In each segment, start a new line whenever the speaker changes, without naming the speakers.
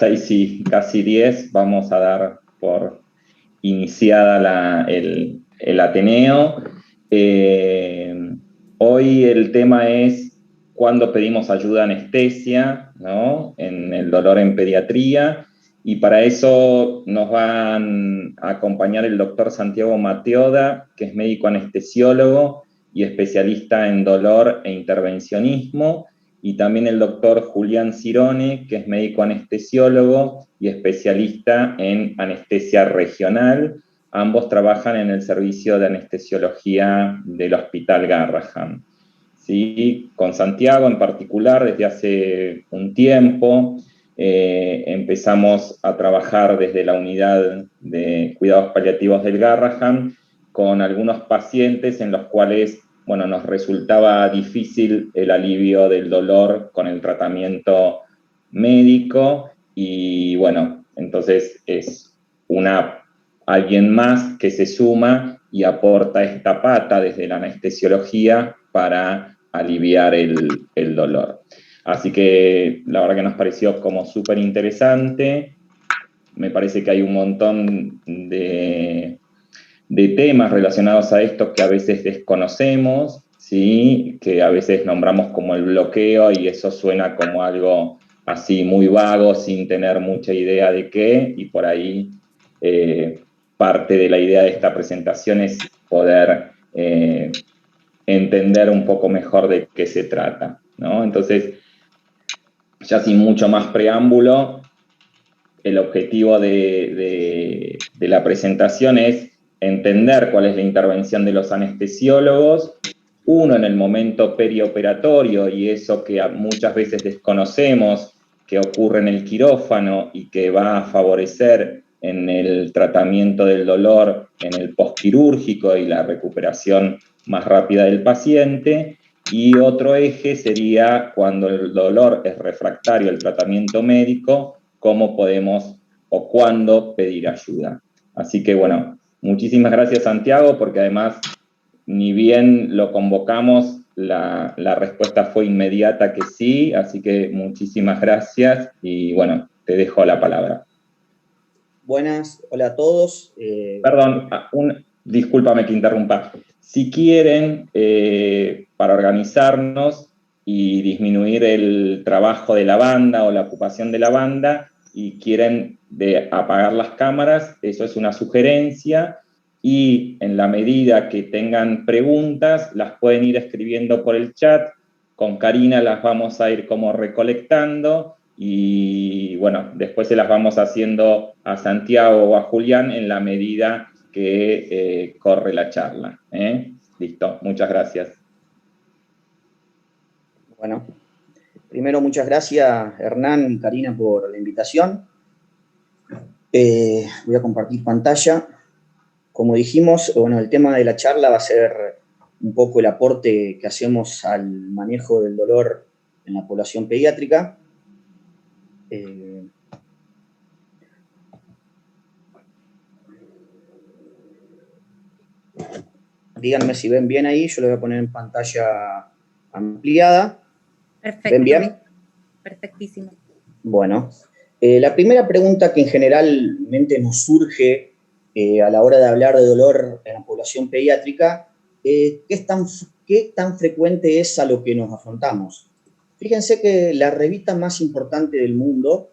6 y casi 10, vamos a dar por iniciada el Ateneo. Hoy el tema es cuándo pedimos ayuda anestesia, ¿no? En el dolor en pediatría, y para eso nos van a acompañar el doctor Santiago Mateoda, que es médico anestesiólogo y especialista en dolor e intervencionismo, y también el doctor Julián Cirone, que es médico anestesiólogo y especialista en anestesia regional. Ambos trabajan en el servicio de anestesiología del Hospital Garrahan. ¿Sí? Con Santiago en particular, desde hace un tiempo, empezamos a trabajar desde la unidad de cuidados paliativos del Garrahan con algunos pacientes en los cuales, bueno, nos resultaba difícil el alivio del dolor con el tratamiento médico, y bueno, entonces es alguien más que se suma y aporta esta pata desde la anestesiología para aliviar el dolor. Así que la verdad que nos pareció como súper interesante. Me parece que hay un montón de temas relacionados a esto que a veces desconocemos, ¿sí? Que a veces nombramos como el bloqueo, y eso suena como algo así muy vago, sin tener mucha idea de qué, y por ahí parte de la idea de esta presentación es poder entender un poco mejor de qué se trata, ¿no? Entonces, ya sin mucho más preámbulo, el objetivo de la presentación es entender cuál es la intervención de los anestesiólogos, uno en el momento perioperatorio, y eso que muchas veces desconocemos, que ocurre en el quirófano y que va a favorecer en el tratamiento del dolor en el postquirúrgico y la recuperación más rápida del paciente. Y otro eje sería cuando el dolor es refractario al tratamiento médico, cómo podemos o cuándo pedir ayuda. Así que bueno, muchísimas gracias Santiago, porque además, ni bien lo convocamos, la respuesta fue inmediata que sí, así que muchísimas gracias, y bueno, te dejo la palabra.
Buenas, hola a todos.
Perdón, discúlpame que interrumpa. Si quieren, para organizarnos y disminuir el trabajo de la banda o la ocupación de la banda, y quieren apagar las cámaras, eso es una sugerencia, y en la medida que tengan preguntas, las pueden ir escribiendo por el chat. Con Karina las vamos a ir como recolectando, y bueno, después se las vamos haciendo a Santiago o a Julián en la medida que corre la charla. Listo, muchas gracias.
Bueno, primero muchas gracias Hernán y Karina por la invitación. Voy a compartir pantalla. Como dijimos, bueno, el tema de la charla va a ser un poco el aporte que hacemos al manejo del dolor en la población pediátrica. Díganme si ven bien ahí, yo lo voy a poner en pantalla ampliada.
Perfecto.
¿Ven bien?
Perfectísimo.
Bueno, la primera pregunta que generalmente nos surge a la hora de hablar de dolor en la población pediátrica, ¿qué tan frecuente es a lo que nos afrontamos? Fíjense que la revista más importante del mundo,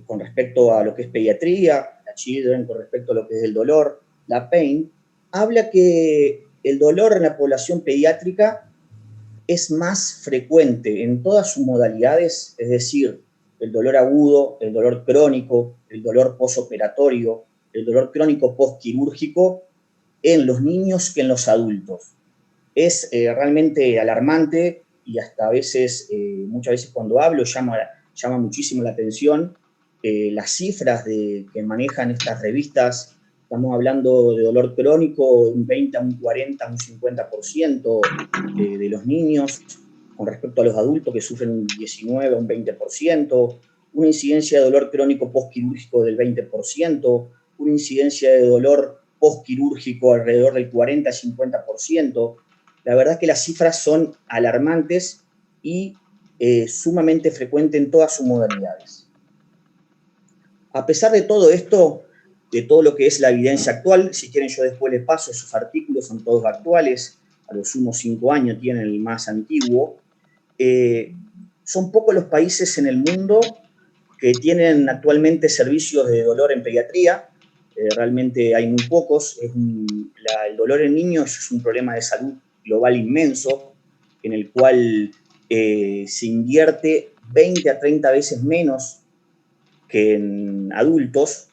con respecto a lo que es pediatría, la Children, con respecto a lo que es el dolor, la Pain, habla que el dolor en la población pediátrica es más frecuente en todas sus modalidades, es decir, el dolor agudo, el dolor crónico, el dolor posoperatorio, el dolor crónico postquirúrgico, en los niños que en los adultos. Es realmente alarmante, y hasta a veces, muchas veces cuando hablo llama muchísimo la atención las cifras que manejan estas revistas. Estamos hablando de dolor crónico, un 20, un 40, un 50% de los niños, con respecto a los adultos que sufren un 19, un 20%, una incidencia de dolor crónico postquirúrgico del 20%, una incidencia de dolor postquirúrgico alrededor del 40-50%. La verdad es que las cifras son alarmantes y sumamente frecuentes en todas sus modalidades. A pesar de todo esto, de todo lo que es la evidencia actual, si quieren yo después les paso esos artículos, son todos actuales, a los sumos 5 años tienen el más antiguo. Son pocos los países en el mundo que tienen actualmente servicios de dolor en pediatría. Realmente hay muy pocos. El dolor en niños es un problema de salud global inmenso, en el cual se invierte 20 a 30 veces menos que en adultos,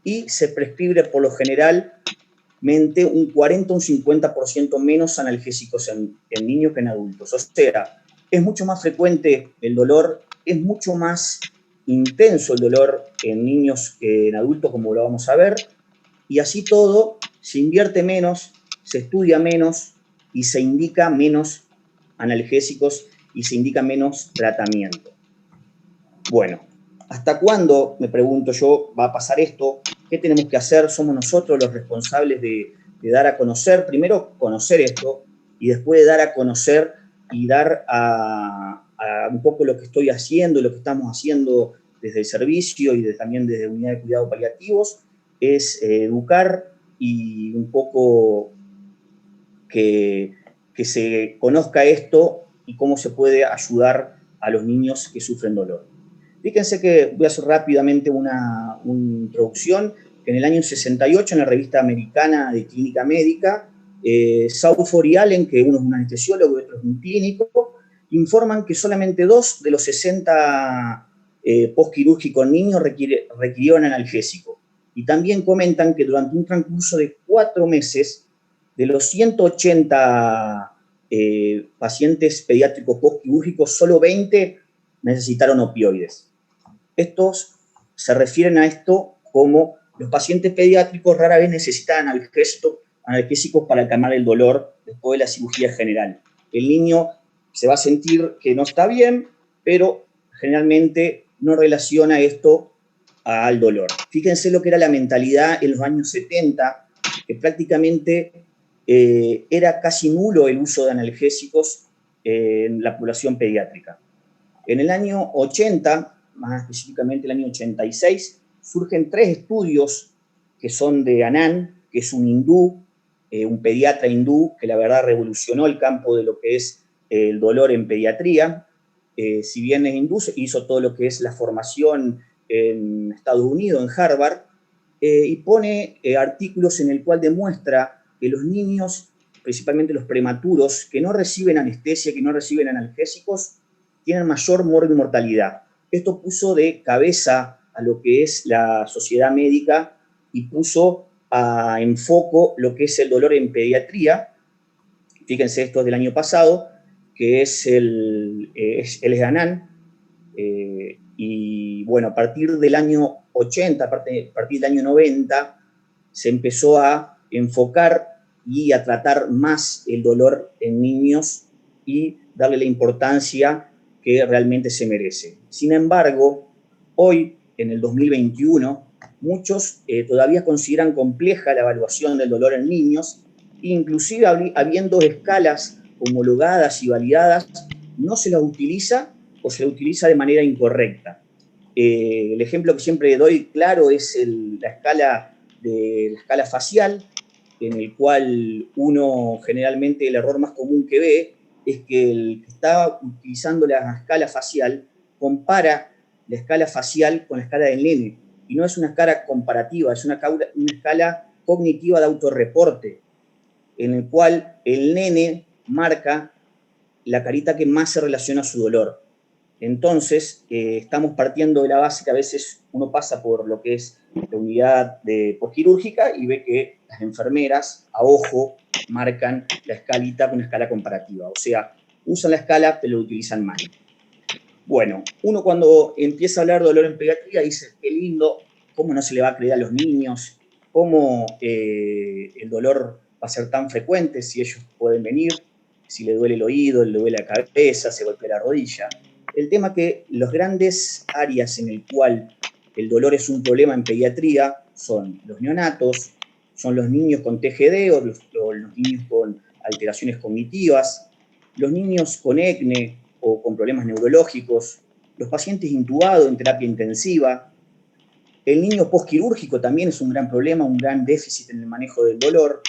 y se prescribe por lo generalmente un 40 o un 50% menos analgésicos en niños que en adultos. O sea, es mucho más frecuente el dolor, es mucho más intenso el dolor en niños que en adultos, como lo vamos a ver, y así todo se invierte menos, se estudia menos y se indica menos analgésicos y se indica menos tratamiento. Bueno, ¿hasta cuándo, me pregunto yo, va a pasar esto? ¿Qué tenemos que hacer? Somos nosotros los responsables de dar a conocer, primero conocer esto, y después de dar a conocer y dar a un poco lo que estoy haciendo y lo que estamos haciendo desde el servicio y también desde Unidad de Cuidados Paliativos, es educar y un poco que se conozca esto y cómo se puede ayudar a los niños que sufren dolor. Fíjense que voy a hacer rápidamente una introducción, que en el año 68 en la revista americana de clínica médica, Sauford y Allen, que uno es un anestesiólogo y otro es un clínico, informan que solamente 2 de los 60 postquirúrgicos en niños requirieron analgésico. Y también comentan que durante un transcurso de 4 meses, de los 180 pacientes pediátricos postquirúrgicos, solo 20 necesitaron opioides. Estos se refieren a esto como los pacientes pediátricos rara vez necesitan analgésicos para calmar el dolor después de la cirugía general. El niño se va a sentir que no está bien, pero generalmente no relaciona esto al dolor. Fíjense lo que era la mentalidad en los años 70, que prácticamente era casi nulo el uso de analgésicos en la población pediátrica. En el año 80, más específicamente el año 86, surgen 3 estudios que son de Anand, que es un hindú, un pediatra hindú, que la verdad revolucionó el campo de lo que es el dolor en pediatría. Si bien es hindú, hizo todo lo que es la formación en Estados Unidos, en Harvard, y pone artículos en el cual demuestra que los niños, principalmente los prematuros, que no reciben anestesia, que no reciben analgésicos, tienen mayor mortalidad. Esto puso de cabeza a lo que es la sociedad médica y puso en foco lo que es el dolor en pediatría. Fíjense, esto es del año pasado, que es el Anand, y bueno, a partir del año 80, a partir del año 90, se empezó a enfocar y a tratar más el dolor en niños y darle la importancia que realmente se merece. Sin embargo, hoy, en el 2021, muchos todavía consideran compleja la evaluación del dolor en niños, inclusive habiendo escalas homologadas y validadas, no se las utiliza o se la utiliza de manera incorrecta. El ejemplo que siempre doy claro es la escala facial, en el cual uno generalmente el error más común que ve es que el que está utilizando la escala facial compara la escala facial con la escala del nene, y no es una escala comparativa, es una escala cognitiva de autorreporte, en el cual el nene marca la carita que más se relaciona a su dolor. Entonces, estamos partiendo de la base que a veces uno pasa por lo que es la unidad postquirúrgica y ve que las enfermeras a ojo marcan la escalita con una escala comparativa. O sea, usan la escala, pero lo utilizan mal. Bueno, uno cuando empieza a hablar de dolor en pediatría dice, qué lindo, cómo no se le va a creer a los niños, cómo el dolor va a ser tan frecuente si ellos pueden venir, si le duele el oído, le duele la cabeza, se golpea la rodilla. El tema es que las grandes áreas en el cual el dolor es un problema en pediatría son los neonatos, son los niños con TGD o los niños con alteraciones cognitivas, los niños con ECNE o con problemas neurológicos, los pacientes intubados en terapia intensiva, El niño posquirúrgico también es un gran problema, un gran déficit en el manejo del dolor.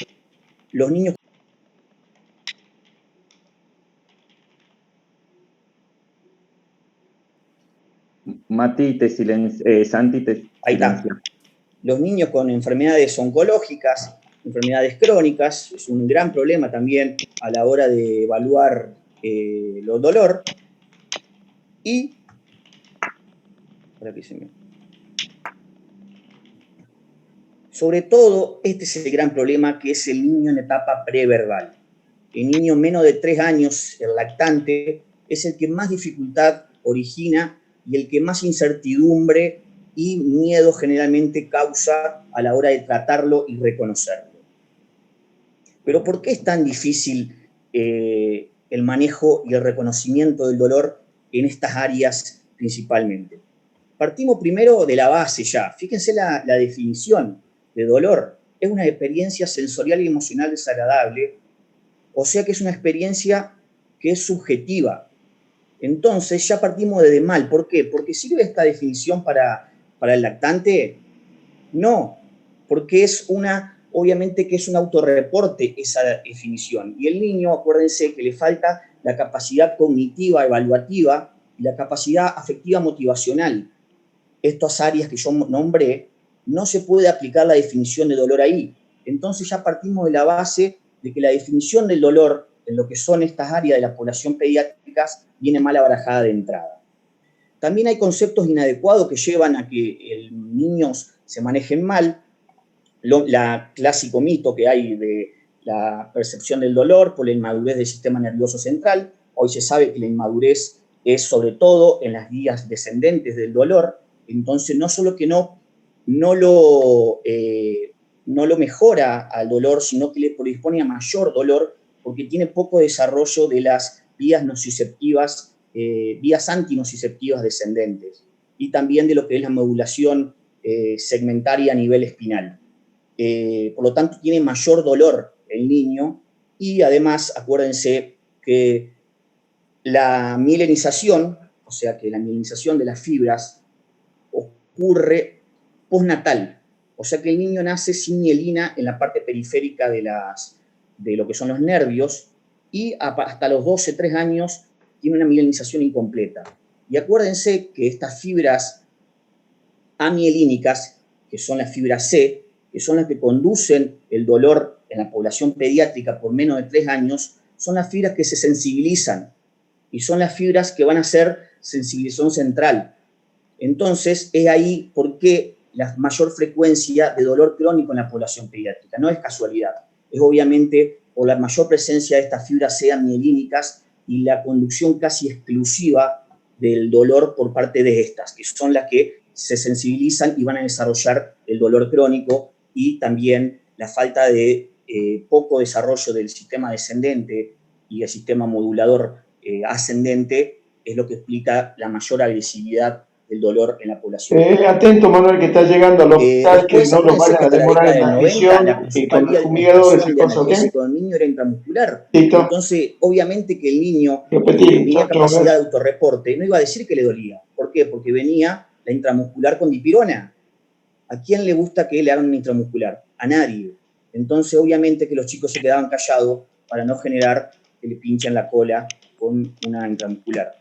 Los niños...
Mati, Santi, te
Ahí está.
silencia.
Los niños con enfermedades oncológicas, enfermedades crónicas, es un gran problema también a la hora de evaluar el dolor. Y... sobre todo, este es el gran problema, que es el niño en etapa preverbal. El niño menos de 3 años, el lactante, es el que más dificultad origina y el que más incertidumbre y miedo generalmente causa a la hora de tratarlo y reconocerlo. Pero ¿por qué es tan difícil el manejo y el reconocimiento del dolor en estas áreas principalmente? Partimos primero de la base ya. Fíjense la definición de dolor. Es una experiencia sensorial y emocional desagradable, o sea que es una experiencia que es subjetiva. Entonces ya partimos de mal. ¿Por qué? ¿Porque sirve esta definición para el lactante? No, porque es obviamente que es un autorreporte esa definición. Y el niño, acuérdense que le falta la capacidad cognitiva, evaluativa y la capacidad afectiva motivacional. Estas áreas que yo nombré, no se puede aplicar la definición de dolor ahí. Entonces ya partimos de la base de que la definición del dolor en lo que son estas áreas de la población pediátrica viene mal abarajada de entrada. También hay conceptos inadecuados que llevan a que niños se manejen mal. La clásico mito que hay de la percepción del dolor por la inmadurez del sistema nervioso central. Hoy se sabe que la inmadurez es sobre todo en las vías descendentes del dolor. Entonces, no solo que no lo mejora al dolor, sino que le predispone a mayor dolor porque tiene poco desarrollo de las vías nociceptivas, vías antinociceptivas descendentes, y también de lo que es la modulación segmentaria a nivel espinal. Por lo tanto, tiene mayor dolor el niño, y además, acuérdense que la mielinización, o sea que la mielinización de las fibras ocurre postnatal, o sea que el niño nace sin mielina en la parte periférica de lo que son los nervios, y hasta los 12, 3 años tiene una mielinización incompleta. Y acuérdense que estas fibras amielínicas, que son las fibras C, que son las que conducen el dolor en la población pediátrica por menos de 3 años, son las fibras que se sensibilizan y son las fibras que van a ser sensibilización central. Entonces, es ahí por qué la mayor frecuencia de dolor crónico en la población pediátrica. No es casualidad, es obviamente por la mayor presencia de estas fibras C amielínicas y la conducción casi exclusiva del dolor por parte de estas, que son las que se sensibilizan y van a desarrollar el dolor crónico, y también la falta de poco desarrollo del sistema descendente y el sistema modulador ascendente es lo que explica la mayor agresividad del dolor en la población.
Atento, Manuel, que está llegando al hospital,
Después,
que no lo vayan a demorar en la admisión,
la principal
con
vía
los
de
fumigadores y
administración de
cosas, ¿ok?
analgésico del niño era intramuscular.
Listo.
Entonces, obviamente que el niño
Repetir,
tenía capacidad de autorreporte, no iba a decir que le dolía. ¿Por qué? Porque venía la intramuscular con dipirona. ¿A quién le gusta que le hagan una intramuscular? A nadie. Entonces, obviamente que los chicos se quedaban callados para no generar que le pinchen la cola con una intramuscular.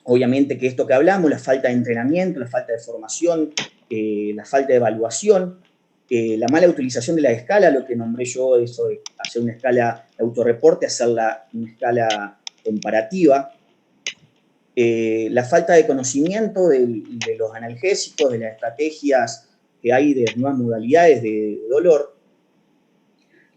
Obviamente que esto que hablamos, la falta de entrenamiento, la falta de formación, la falta de evaluación, la mala utilización de la escala, lo que nombré yo, eso de hacer una escala de autorreporte, hacerla una escala comparativa, la falta de conocimiento de los analgésicos, de las estrategias que hay de nuevas modalidades de dolor,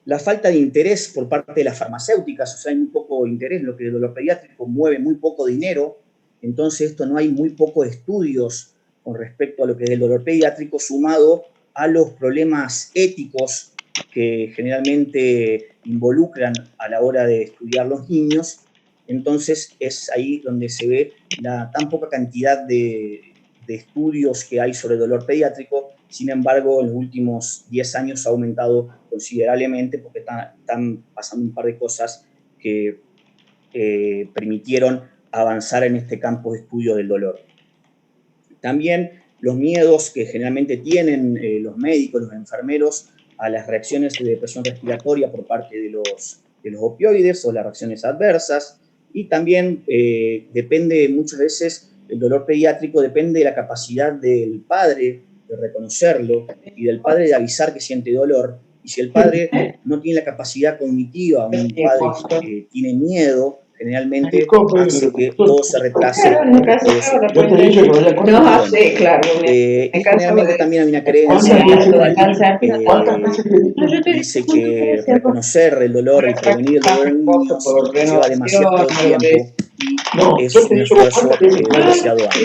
la falta de interés por parte de las farmacéuticas, o sea, hay muy poco interés, lo que el dolor pediátrico mueve muy poco dinero. Entonces, esto no hay muy pocos estudios con respecto a lo que es el dolor pediátrico, sumado a los problemas éticos que generalmente involucran a la hora de estudiar los niños. Entonces, es ahí donde se ve la tan poca cantidad de estudios que hay sobre el dolor pediátrico. Sin embargo, en los últimos 10 años ha aumentado considerablemente porque están pasando un par de cosas que permitieron avanzar en este campo de estudio del dolor. También los miedos que generalmente tienen los médicos, los enfermeros, a las reacciones de depresión respiratoria por parte de los opioides o las reacciones adversas, y también depende muchas veces, el dolor pediátrico depende de la capacidad del padre de reconocerlo y del padre de avisar que siente dolor. Y si el padre no tiene la capacidad cognitiva, un padre que tiene miedo, generalmente hace que todo se retrase y todo se
Yo te he dicho que vaya con
No, sí, claro.
y generalmente también hay una creencia en la cual dice que reconocer el dolor, el prevenir el dolor en niños lleva demasiado tiempo y es un esfuerzo demasiado alto.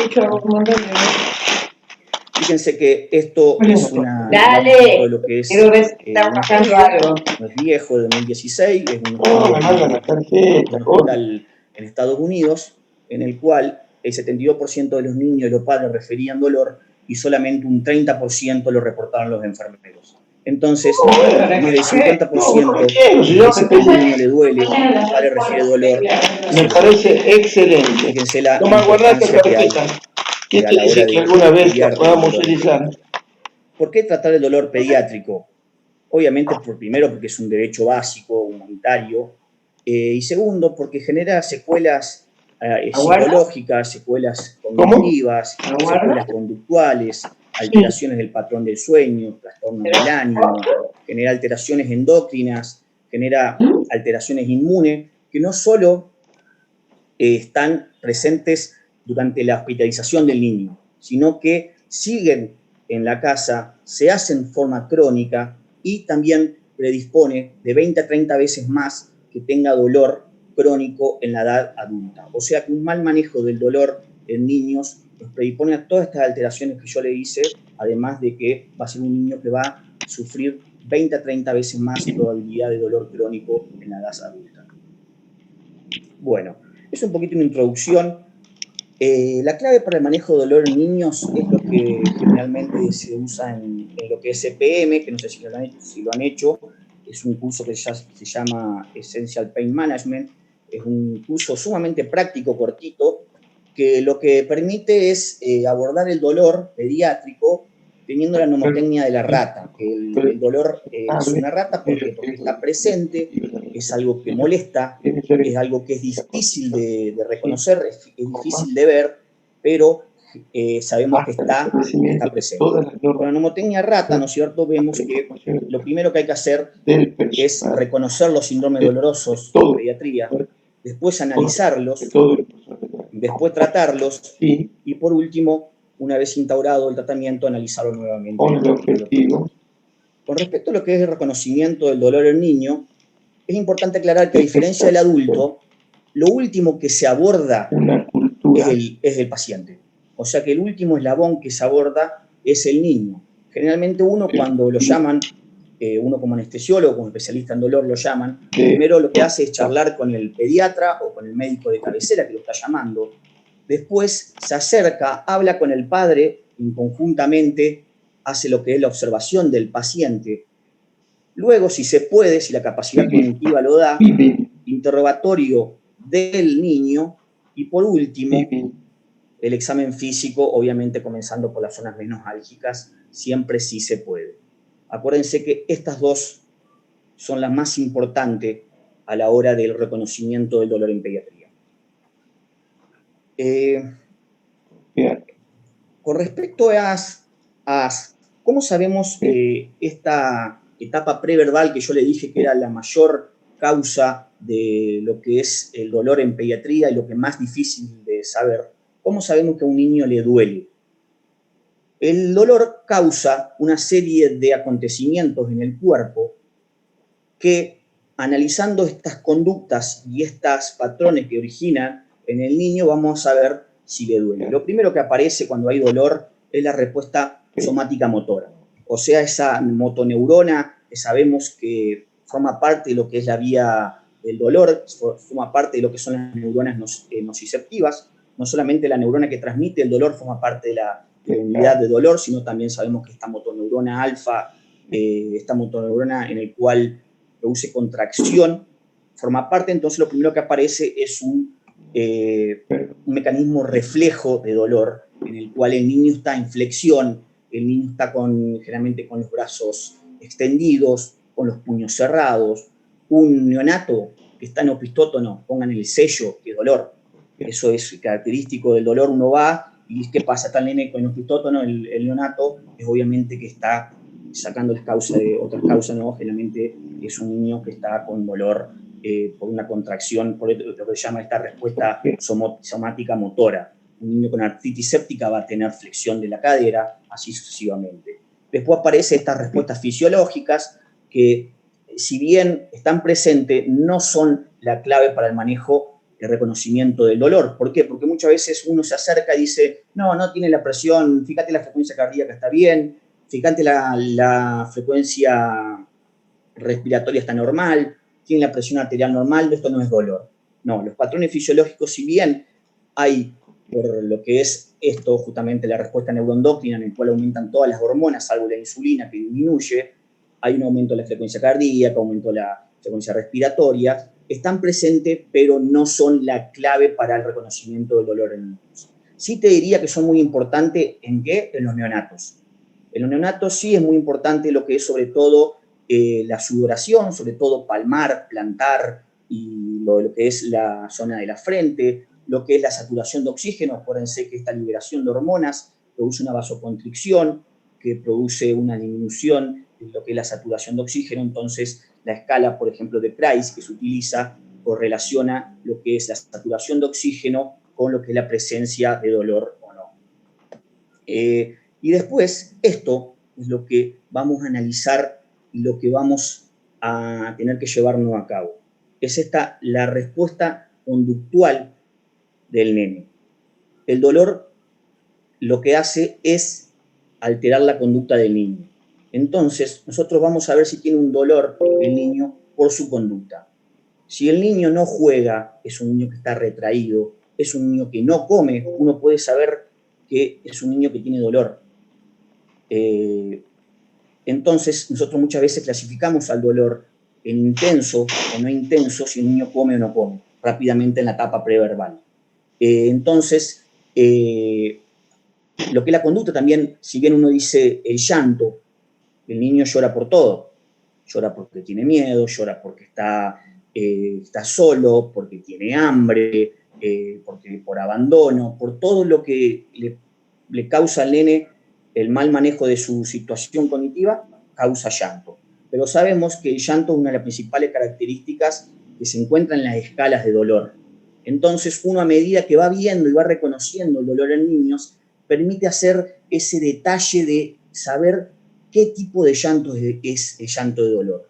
Fíjense que esto es una
Dale,
de lo que es
quiero ver si está
un
pasando
estudio,
algo.
no es viejo, de 2016, es un
No, me
estudio
mandan la
de
tarjeta,
un hospital en Estados Unidos, en el cual el 72% de los niños y los padres referían dolor y solamente un 30% lo reportaron los enfermeros. Entonces, más del 50% dice que a un niño le duele, el padre refiere dolor.
me parece excelente.
Fíjense la
Toma, guardate
importancia que hay
carpeta. ¿Quién
a
te
la hora
dice que
de
alguna vez
estudiar
la
el
podamos
dolor.
utilizar?
¿Por qué tratar el dolor pediátrico? Obviamente, primero, porque es un derecho básico, humanitario, y segundo, porque genera secuelas psicológicas, secuelas cognitivas, secuelas conductuales, alteraciones del patrón del sueño, trastornos del ánimo, genera alteraciones endócrinas, genera alteraciones inmunes, que no solo están presentes durante la hospitalización del niño, sino que siguen en la casa, se hacen en forma crónica y también predispone de 20 a 30 veces más que tenga dolor crónico en la edad adulta. O sea que un mal manejo del dolor en niños nos predispone a todas estas alteraciones que yo le hice, además de que va a ser un niño que va a sufrir 20 a 30 veces más probabilidad de dolor crónico en la edad adulta. Bueno, es un poquito una introducción. La clave para el manejo de dolor en niños es lo que generalmente se usa en lo que es EPM, que no sé si lo han hecho, es un curso que ya se llama Essential Pain Management, es un curso sumamente práctico, cortito, que lo que permite es abordar el dolor pediátrico teniendo la mnemotecnia de la rata, que el dolor es una rata porque está presente, es algo que molesta, es algo que es difícil de reconocer, es difícil de ver, pero sabemos que está presente. Con la mnemotecnia rata, ¿no es cierto?, vemos que lo primero que hay que hacer es reconocer los síndromes dolorosos en pediatría, después analizarlos, después tratarlos y por último, una vez instaurado el tratamiento, analizarlo nuevamente. Con respecto a lo que es el reconocimiento del dolor en niño, es importante aclarar que a diferencia del adulto, lo último que se aborda es el paciente. O sea que el último eslabón que se aborda es el niño. Generalmente uno cuando lo llaman, uno como anestesiólogo, como especialista en dolor lo llaman, primero lo que hace es charlar con el pediatra o con el médico de cabecera que lo está llamando. Después se acerca, habla con el padre, y conjuntamente hace lo que es la observación del paciente. Luego, si se puede, si la capacidad cognitiva lo da, interrogatorio del niño y por último, el examen físico, obviamente comenzando por las zonas menos álgicas, siempre sí se puede. Acuérdense que estas dos son las más importantes a la hora del reconocimiento del dolor en pediatría. Con respecto a cómo sabemos esta etapa preverbal que yo le dije que era la mayor causa de lo que es el dolor en pediatría y lo que es más difícil de saber, ¿cómo sabemos que a un niño le duele? El dolor causa una serie de acontecimientos en el cuerpo que, analizando estas conductas y estos patrones que originan en el niño, vamos a ver si le duele. Lo primero que aparece cuando hay dolor es la respuesta somática motora, o sea, esa motoneurona que sabemos que forma parte de lo que es la vía del dolor, forma parte de lo que son las neuronas nociceptivas. No solamente la neurona que transmite el dolor forma parte de la unidad de dolor, sino también sabemos que esta motoneurona alfa, esta motoneurona en el cual produce contracción, forma parte. Entonces lo primero que aparece es un un mecanismo reflejo de dolor, en el cual el niño está en flexión, el niño está generalmente con los brazos extendidos, con los puños cerrados. Un neonato que está en opistótono, pongan el sello de dolor. Eso es característico del dolor. Uno va y ¿qué pasa? Está el nene con opistótono, el neonato, es obviamente que está sacando otras causas, ¿no? Generalmente es un niño que está con dolor por una contracción, por lo que se llama esta respuesta somática motora. Un niño con artritis séptica va a tener flexión de la cadera, así sucesivamente. Después aparecen estas respuestas fisiológicas que, si bien están presentes, no son la clave para el manejo y reconocimiento del dolor. ¿Por qué? Porque muchas veces uno se acerca y dice, no tiene la presión, fíjate la frecuencia cardíaca está bien, fíjate la frecuencia respiratoria está normal, tiene la presión arterial normal, esto no es dolor. No, los patrones fisiológicos, si bien hay, por lo que es esto, justamente la respuesta neuroendocrina, en el cual aumentan todas las hormonas, salvo la insulina que disminuye, hay un aumento de la frecuencia cardíaca, aumento de la frecuencia respiratoria, están presentes, pero no son la clave para el reconocimiento del dolor en niños. Sí te diría que son muy importantes, ¿en qué? En los neonatos. En los neonatos sí es muy importante lo que es sobre todo la sudoración, sobre todo palmar, plantar y lo que es la zona de la frente, lo que es la saturación de oxígeno. Acuérdense que esta liberación de hormonas produce una vasoconstricción, que produce una disminución de lo que es la saturación de oxígeno. Entonces, la escala, por ejemplo, de Price, que se utiliza, correlaciona lo que es la saturación de oxígeno con lo que es la presencia de dolor o no. Y después, esto es lo que vamos a analizar y lo que vamos a tener que llevarnos a cabo. Es esta la respuesta conductual del nene. El dolor lo que hace es alterar la conducta del niño. Entonces, nosotros vamos a ver si tiene un dolor el niño por su conducta. Si el niño no juega, es un niño que está retraído, es un niño que no come, uno puede saber que es un niño que tiene dolor. Entonces, nosotros muchas veces clasificamos al dolor en intenso o no intenso, si el niño come o no come, rápidamente en la etapa preverbal. Entonces, lo que es la conducta también, si bien uno dice el llanto, el niño llora por todo. Llora porque tiene miedo, llora porque está solo, porque tiene hambre, porque por abandono, por todo lo que le causa al nene el mal manejo de su situación cognitiva, causa llanto. Pero sabemos que el llanto es una de las principales características que se encuentran en las escalas de dolor. Entonces, uno a medida que va viendo y va reconociendo el dolor en niños, permite hacer ese detalle de saber qué tipo de llanto es el llanto de dolor.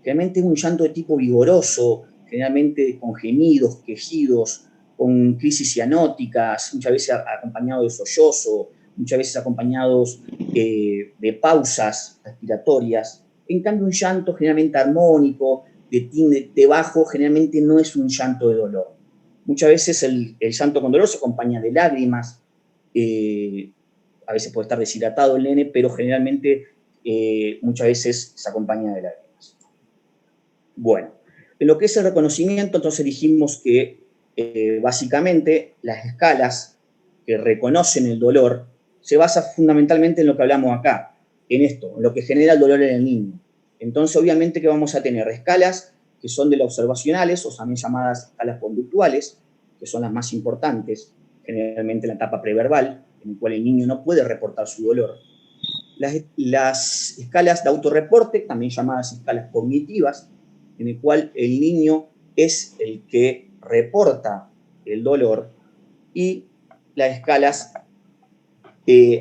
Generalmente es un llanto de tipo vigoroso, generalmente con gemidos, quejidos, con crisis cianóticas, muchas veces acompañado de sollozo, muchas veces acompañados de pausas respiratorias. En cambio, un llanto generalmente armónico, de bajo, generalmente no es un llanto de dolor. Muchas veces el llanto con dolor se acompaña de lágrimas, a veces puede estar deshidratado el nene, pero generalmente muchas veces se acompaña de lágrimas. Bueno, en lo que es el reconocimiento, entonces dijimos que básicamente las escalas que reconocen el dolor se basan fundamentalmente en lo que hablamos acá, en esto, en lo que genera el dolor en el niño. Entonces, obviamente que vamos a tener escalas que son de las observacionales, o también llamadas escalas conductuales, que son las más importantes, generalmente en la etapa preverbal, en la cual el niño no puede reportar su dolor. Las escalas de autorreporte, también llamadas escalas cognitivas, en el cual el niño es el que reporta el dolor, y las escalas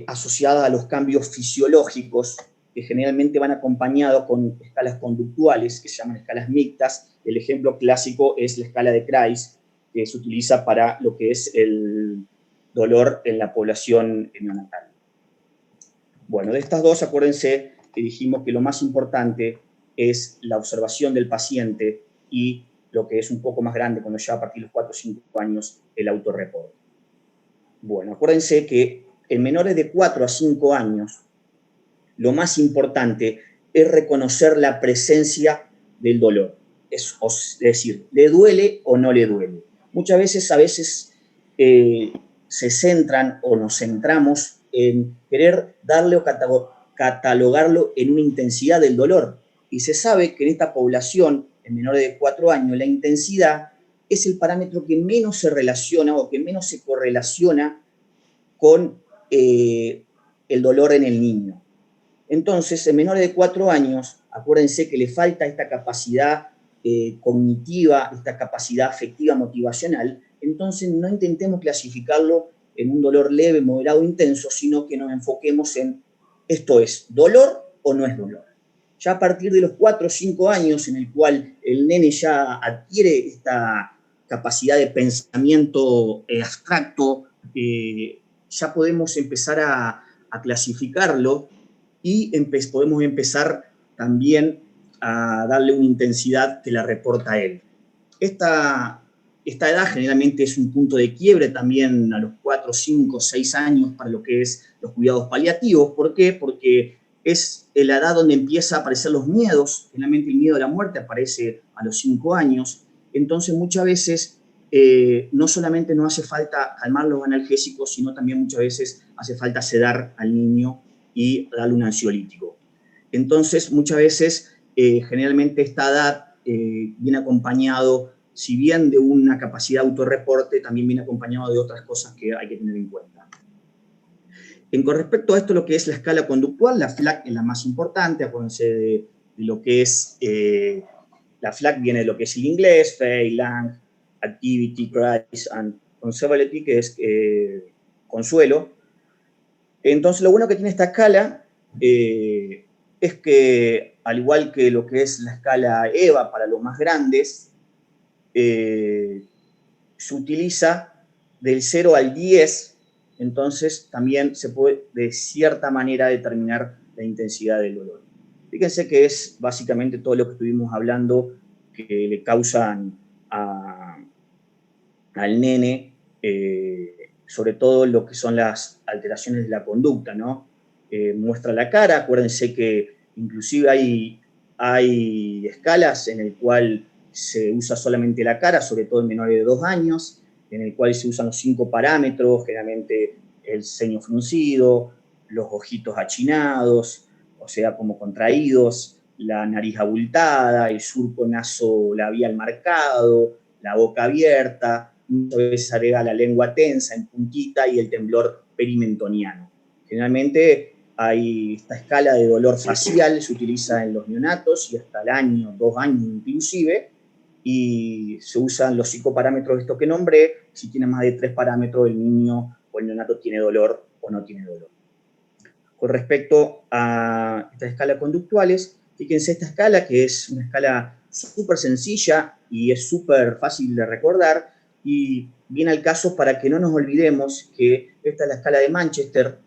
asociadas a los cambios fisiológicos, que generalmente van acompañados con escalas conductuales, que se llaman escalas mixtas. El ejemplo clásico es la escala de Kreis, que se utiliza para lo que es el dolor en la población neonatal. Bueno, de estas dos, acuérdense que dijimos que lo más importante es la observación del paciente y lo que es un poco más grande, cuando ya a partir de los 4 o 5 años, el autorreporte. Bueno, acuérdense que en menores de 4 a 5 años, lo más importante es reconocer la presencia del dolor. Es decir, ¿le duele o no le duele? muchas veces, se centran o nos centramos en querer darle o catalogarlo en una intensidad del dolor. Y se sabe que en esta población, en menores de 4 años, la intensidad es el parámetro que menos se relaciona o que menos se correlaciona con el dolor en el niño. Entonces, en menores de 4 años, acuérdense que le falta esta capacidad cognitiva, esta capacidad afectiva, motivacional. Entonces, no intentemos clasificarlo en un dolor leve, moderado, intenso, sino que nos enfoquemos en esto es dolor o no es dolor. Ya a partir de los 4 o 5 años, en el cual el nene ya adquiere esta capacidad de pensamiento abstracto, ya podemos empezar a clasificarlo y podemos empezar también a darle una intensidad que la reporta él. Esta edad generalmente es un punto de quiebre también a los 4, 5, 6 años para lo que es los cuidados paliativos. ¿Por qué? Porque es la edad donde empieza a aparecer los miedos. Generalmente el miedo a la muerte aparece a los 5 años. Entonces muchas veces no solamente nos hace falta calmar los analgésicos, sino también muchas veces hace falta sedar al niño y darle un ansiolítico. Entonces, muchas veces, generalmente esta edad viene acompañado, si bien de una capacidad de autorreporte, también viene acompañado de otras cosas que hay que tener en cuenta. Con respecto a esto, lo que es la escala conductual, la FLAC es la más importante, acuérdense de lo que es, la FLAC viene de lo que es el inglés, Fay, Lang, Activity, Crisis, and Consolability, que es consuelo. Entonces, lo bueno que tiene esta escala es que, al igual que lo que es la escala EVA para los más grandes, se utiliza del 0 al 10, entonces también se puede de cierta manera determinar la intensidad del dolor. Fíjense que es básicamente todo lo que estuvimos hablando que le causan al nene, sobre todo lo que son las alteraciones de la conducta, ¿no? Muestra la cara, acuérdense que inclusive hay escalas en el cual se usa solamente la cara, sobre todo en menores de 2 años, en el cual se usan los 5 parámetros, generalmente el ceño fruncido, los ojitos achinados, o sea, como contraídos, la nariz abultada, el surco nasolabial marcado, la boca abierta, muchas veces agrega la lengua tensa, en puntita, y el temblor perimentoniano. Generalmente hay esta escala de dolor facial, se utiliza en los neonatos y hasta el año, 2 años inclusive, y se usan los psicoparámetros estos que nombré. Si tiene más de 3 parámetros, el niño o el neonato tiene dolor o no tiene dolor. Con respecto a estas escalas conductuales, fíjense esta escala, que es una escala súper sencilla y es súper fácil de recordar, y viene al caso para que no nos olvidemos que esta es la escala de Manchester,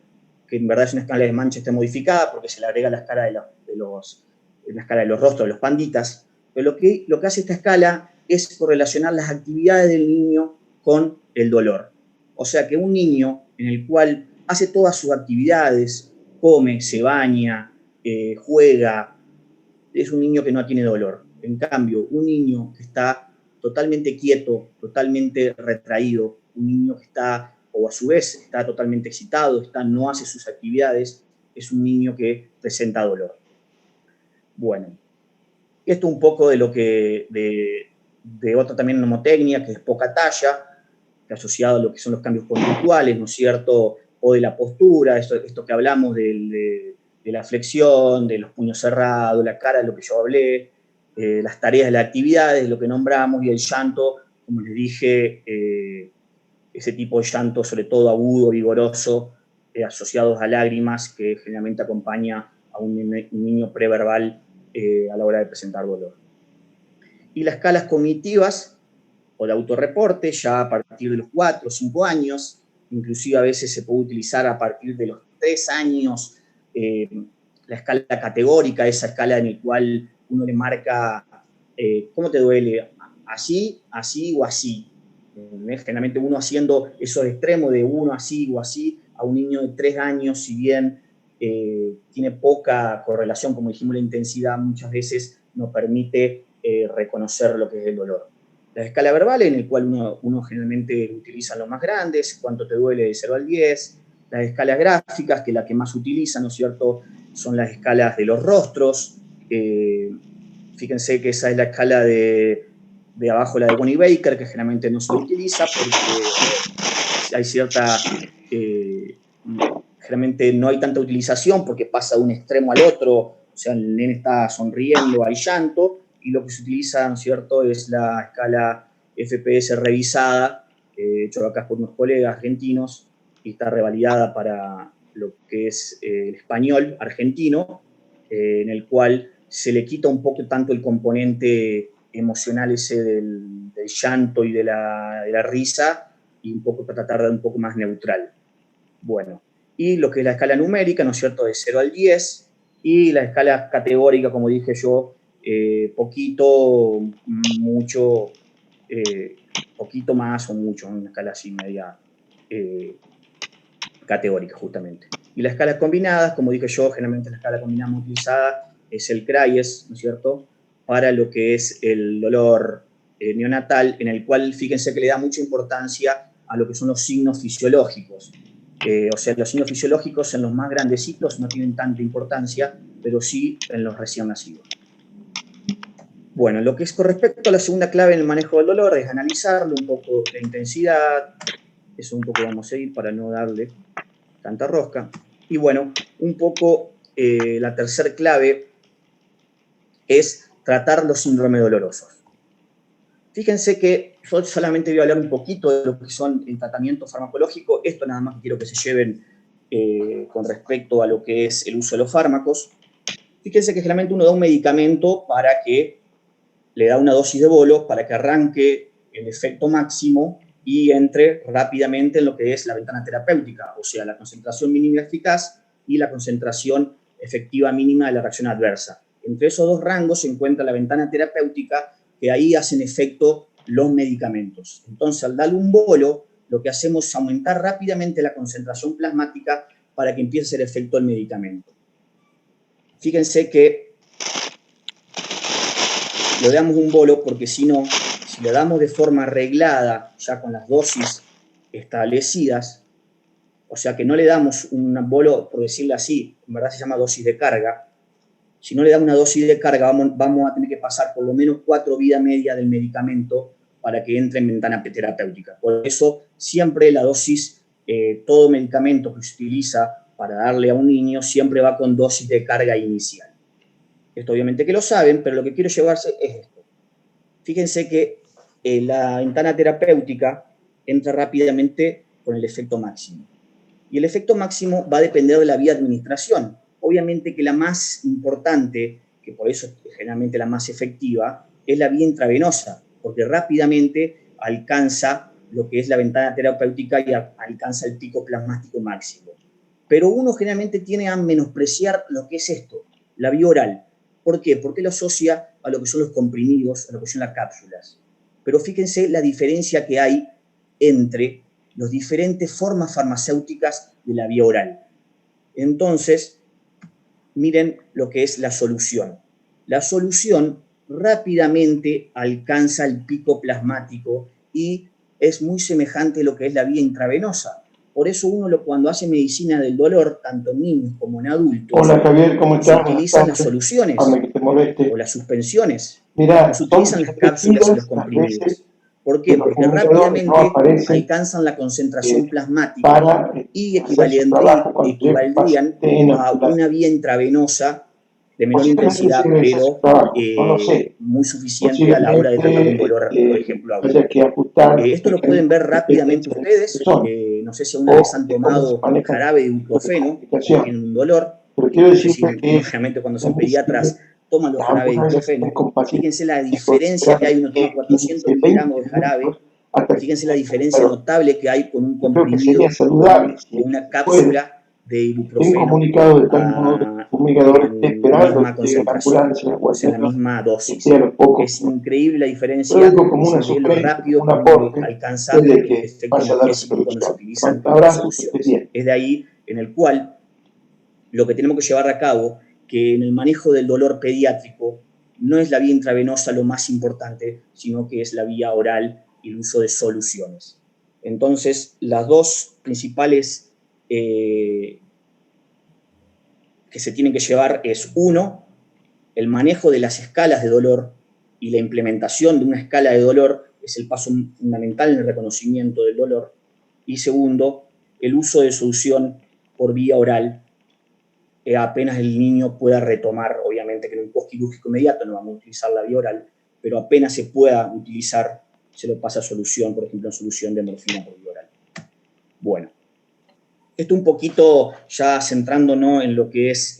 que en verdad es una escala de Manchester modificada porque se le agrega la escala de los rostros de los panditas. Pero lo que hace esta escala es correlacionar las actividades del niño con el dolor. O sea que un niño en el cual hace todas sus actividades, come, se baña, juega, es un niño que no tiene dolor. En cambio, un niño que está totalmente quieto, totalmente retraído, un niño que está, o a su vez, está totalmente excitado, no hace sus actividades, es un niño que presenta dolor. Bueno, esto un poco de lo que, de otra también mnemotecnia, que es poca talla, que asociado a lo que son los cambios conductuales, ¿no es cierto? O de la postura, esto que hablamos de la flexión, de los puños cerrados, la cara, de lo que yo hablé, las tareas de las actividades, lo que nombramos, y el llanto, como les dije, ese tipo de llanto, sobre todo agudo, vigoroso, asociados a lágrimas, que generalmente acompaña a un niño preverbal a la hora de presentar dolor. Y las escalas cognitivas o de autorreporte, ya a partir de los 4 o 5 años, inclusive a veces se puede utilizar a partir de los 3 años, la escala categórica, esa escala en la cual uno le marca cómo te duele, así, así o así. Generalmente uno haciendo esos extremos de uno así o así a un niño de 3 años, si bien tiene poca correlación, como dijimos, la intensidad muchas veces nos permite reconocer lo que es el dolor. La escala verbal, en el cual uno generalmente utiliza los más grandes, cuánto te duele de 0 al 10. Las escalas gráficas, que la que más utilizan, ¿no es cierto?, son las escalas de los rostros. Fíjense que esa es la escala de abajo, la de Bonnie Baker, que generalmente no se utiliza porque hay cierta... generalmente no hay tanta utilización porque pasa de un extremo al otro, o sea, el nene está sonriendo, hay llanto, y lo que se utiliza, ¿no es cierto?, es la escala FPS revisada, hecho acá por unos colegas argentinos, y está revalidada para lo que es el español argentino, en el cual se le quita un poco tanto el componente emocional ese del llanto y de la risa, y un poco para tratar de un poco más neutral. Bueno, y lo que es la escala numérica, ¿no es cierto?, de 0 al 10, y la escala categórica, como dije yo, poquito, mucho, poquito más o mucho, una escala así media categórica, justamente. Y las escalas combinadas, como dije yo, generalmente la escala combinada más utilizada es el CRAIES, ¿no es cierto?, para lo que es el dolor neonatal, en el cual, fíjense que le da mucha importancia a lo que son los signos fisiológicos. O sea, los signos fisiológicos en los más grandecitos no tienen tanta importancia, pero sí en los recién nacidos. Bueno, lo que es con respecto a la segunda clave en el manejo del dolor es analizarlo un poco, la intensidad, eso un poco vamos a ir para no darle tanta rosca. Y bueno, un poco la tercera clave es tratar los síndromes dolorosos. Fíjense que yo solamente voy a hablar un poquito de lo que son el tratamiento farmacológico. Esto nada más quiero que se lleven con respecto a lo que es el uso de los fármacos. Fíjense que generalmente uno da un medicamento para que le da una dosis de bolo para que arranque el efecto máximo y entre rápidamente en lo que es la ventana terapéutica, o sea, la concentración mínima eficaz y la concentración efectiva mínima de la reacción adversa. Entre esos dos rangos se encuentra la ventana terapéutica, que ahí hacen efecto los medicamentos. Entonces, al darle un bolo, lo que hacemos es aumentar rápidamente la concentración plasmática para que empiece a hacer efecto el medicamento. Fíjense que le damos un bolo porque si no, si le damos de forma reglada, ya con las dosis establecidas, o sea que no le damos un bolo, por decirlo así, en verdad se llama dosis de carga, si no le damos una dosis de carga vamos a tener que pasar por lo menos 4 vidas medias del medicamento para que entre en ventana terapéutica. Por eso siempre la dosis, todo medicamento que se utiliza para darle a un niño siempre va con dosis de carga inicial. Esto obviamente que lo saben, pero lo que quiero llevarse es esto. Fíjense que la ventana terapéutica entra rápidamente con el efecto máximo. Y el efecto máximo va a depender de la vía de administración. Obviamente que la más importante, que por eso es generalmente la más efectiva, es la vía intravenosa, porque rápidamente alcanza lo que es la ventana terapéutica y alcanza el pico plasmático máximo. Pero uno generalmente tiene a menospreciar lo que es esto, la vía oral. ¿Por qué? Porque lo asocia a lo que son los comprimidos, a lo que son las cápsulas. Pero fíjense la diferencia que hay entre las diferentes formas farmacéuticas de la vía oral. Entonces, miren lo que es la solución. La solución rápidamente alcanza el pico plasmático y es muy semejante a lo que es la vía intravenosa. Por eso uno cuando hace medicina del dolor, tanto en niños como en adultos,
Hola Javier, ¿cómo estás?
se utilizan las soluciones o las suspensiones.
Mirá,
no se utilizan las cápsulas y los comprimidos. ¿Por qué? Porque rápidamente alcanzan la concentración plasmática y equivaldrían a una vía intravenosa de menor intensidad, pero muy suficiente a la hora de tratar un dolor, por ejemplo, agudo. Esto lo pueden ver rápidamente ustedes. No sé si alguna vez han tomado jarabe de ibuprofeno o tienen un dolor. No sé si realmente cuando son pediatras toman los jarabes de ibuprofeno. Fíjense la diferencia que hay, uno toma 400 miligramos de jarabe. Fíjense la diferencia notable que hay con un comprimido o una cápsula de ibuprofeno en la misma concentración, o sea, en la misma dosis. Es increíble la diferencia, es lo rápido que alcanza el efecto analgésico cuando se utilizan las soluciones. Es de ahí en el cual lo que tenemos que llevar a cabo, que en el manejo del dolor pediátrico no es la vía intravenosa lo más importante, sino que es la vía oral y el uso de soluciones. Entonces, las dos principales que se tienen que llevar es, uno, el manejo de las escalas de dolor y la implementación de una escala de dolor es el paso fundamental en el reconocimiento del dolor. Y segundo, el uso de solución por vía oral, apenas el niño pueda retomar, obviamente que en un postquirúrgico inmediato no vamos a utilizar la vía oral, pero apenas se pueda utilizar, se lo pasa a solución, por ejemplo, en solución de morfina por vía oral. Bueno, esto un poquito ya centrándonos en lo que es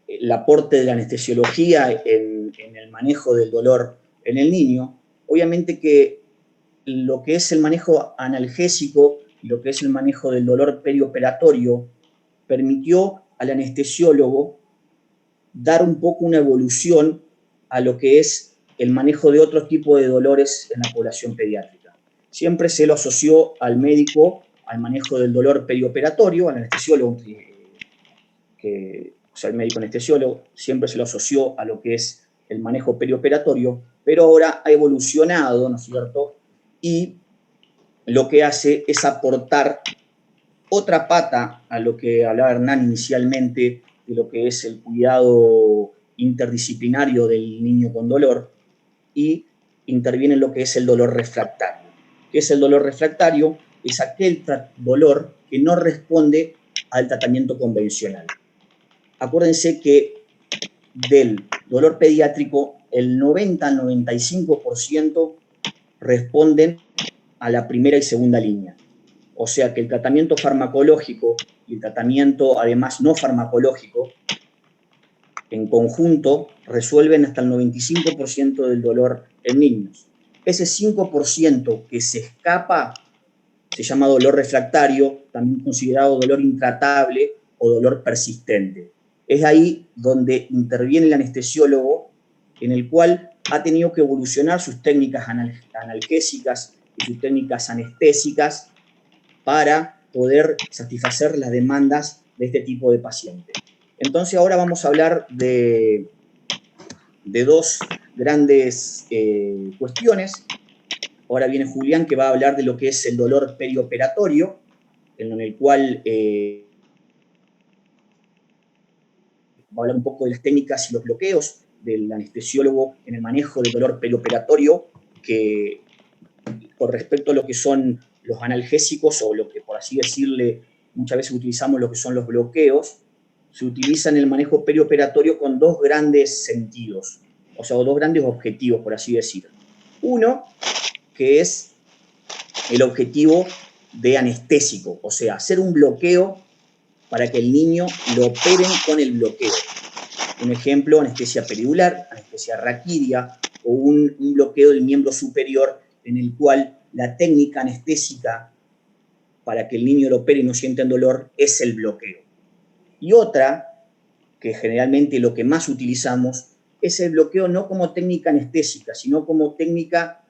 el aporte de la anestesiología en el manejo del dolor en el niño. Obviamente que lo que es el manejo analgésico y lo que es el manejo del dolor perioperatorio permitió al anestesiólogo dar un poco una evolución a lo que es el manejo de otro tipo de dolores en la población pediátrica. Siempre se lo asoció al médico, al manejo del dolor perioperatorio, al anestesiólogo, o sea, el médico anestesiólogo, siempre se lo asoció a lo que es el manejo perioperatorio, pero ahora ha evolucionado, ¿no es cierto? Y lo que hace es aportar otra pata a lo que hablaba Hernán inicialmente, de lo que es el cuidado interdisciplinario del niño con dolor, y interviene en lo que es el dolor refractario. ¿Qué es el dolor refractario? Es aquel dolor que no responde al tratamiento convencional. Acuérdense que del dolor pediátrico, el 90 al 95% responden a la primera y segunda línea. O sea que el tratamiento farmacológico y el tratamiento además no farmacológico en conjunto resuelven hasta el 95% del dolor en niños. Ese 5% que se escapa se llama dolor refractario, también considerado dolor intratable o dolor persistente. Es ahí donde interviene el anestesiólogo, en el cual ha tenido que evolucionar sus técnicas analgésicas y sus técnicas anestésicas para poder satisfacer las demandas de este tipo de pacientes. Entonces ahora vamos a hablar de dos grandes cuestiones. Ahora viene Julián, que va a hablar de lo que es el dolor perioperatorio, en el cual va a hablar un poco de las técnicas y los bloqueos del anestesiólogo en el manejo del dolor perioperatorio, que con respecto a lo que son los analgésicos, o lo que por así decirle, muchas veces utilizamos lo que son los bloqueos, se utiliza en el manejo perioperatorio con dos grandes sentidos, o sea, dos grandes objetivos, por así decir. Uno, que es el objetivo de anestésico, o sea, hacer un bloqueo para que el niño lo operen con el bloqueo. Un ejemplo, anestesia peridular, anestesia raquídea, o un bloqueo del miembro superior en el cual la técnica anestésica para que el niño lo opere y no sienta dolor es el bloqueo. Y otra, que generalmente lo que más utilizamos, es el bloqueo no como técnica anestésica, sino como técnica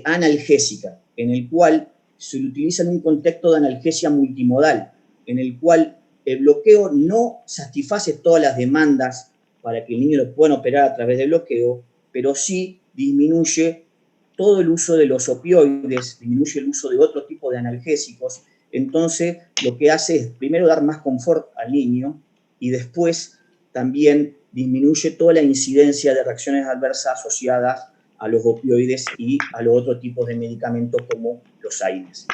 analgésica, en el cual se utiliza en un contexto de analgesia multimodal, en el cual el bloqueo no satisface todas las demandas para que el niño lo puedan operar a través del bloqueo, pero sí disminuye todo el uso de los opioides, disminuye el uso de otro tipo de analgésicos. Entonces, lo que hace es primero dar más confort al niño y después también disminuye toda la incidencia de reacciones adversas asociadas a los opioides y a los otros tipos de medicamentos como los AINES.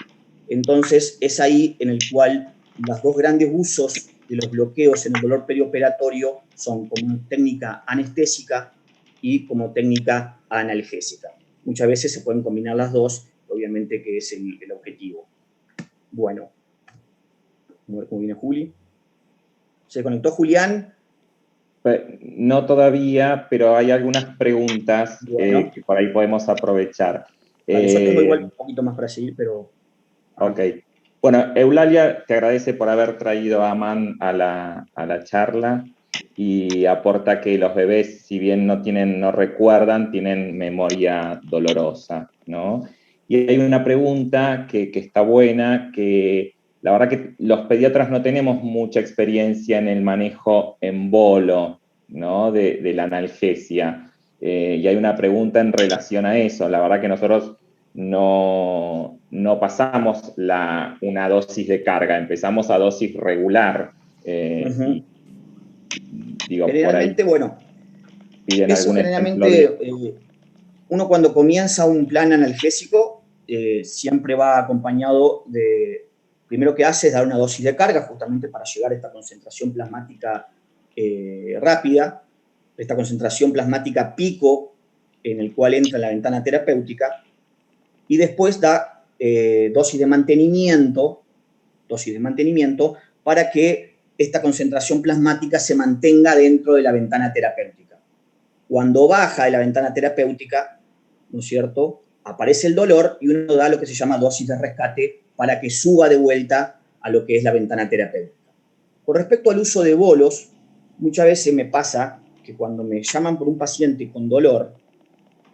Entonces, es ahí en el cual los dos grandes usos de los bloqueos en el dolor perioperatorio son como técnica anestésica y como técnica analgésica. Muchas veces se pueden combinar las dos, obviamente que es el objetivo. Bueno, a ver cómo viene Juli. ¿Se conectó Julián?
No todavía, pero hay algunas preguntas
Bueno.
que por ahí podemos aprovechar.
Vale, yo tengo igual un poquito más para seguir, pero...
Ok. Bueno, Eulalia te agradece por haber traído a Aman a la charla y aporta que los bebés, si bien no recuerdan, tienen memoria dolorosa, ¿no? Y hay una pregunta que está buena, que la verdad que los pediatras no tenemos mucha experiencia en el manejo en bolo ¿no? de la analgesia. Y hay una pregunta en relación a eso. La verdad que nosotros no pasamos una dosis de carga, empezamos a dosis regular. Y, digo,
generalmente,
por ahí
bueno,
piden
eso
algún ejemplo
generalmente, uno cuando comienza un plan analgésico, siempre va acompañado de, primero que hace es dar una dosis de carga, justamente para llegar a esta concentración plasmática rápida, esta concentración plasmática pico, en el cual entra la ventana terapéutica, y después da dosis de mantenimiento para que esta concentración plasmática se mantenga dentro de la ventana terapéutica. Cuando baja de la ventana terapéutica, ¿no es cierto?, aparece el dolor y uno da lo que se llama dosis de rescate para que suba de vuelta a lo que es la ventana terapéutica. Con respecto al uso de bolos, muchas veces me pasa que cuando me llaman por un paciente con dolor,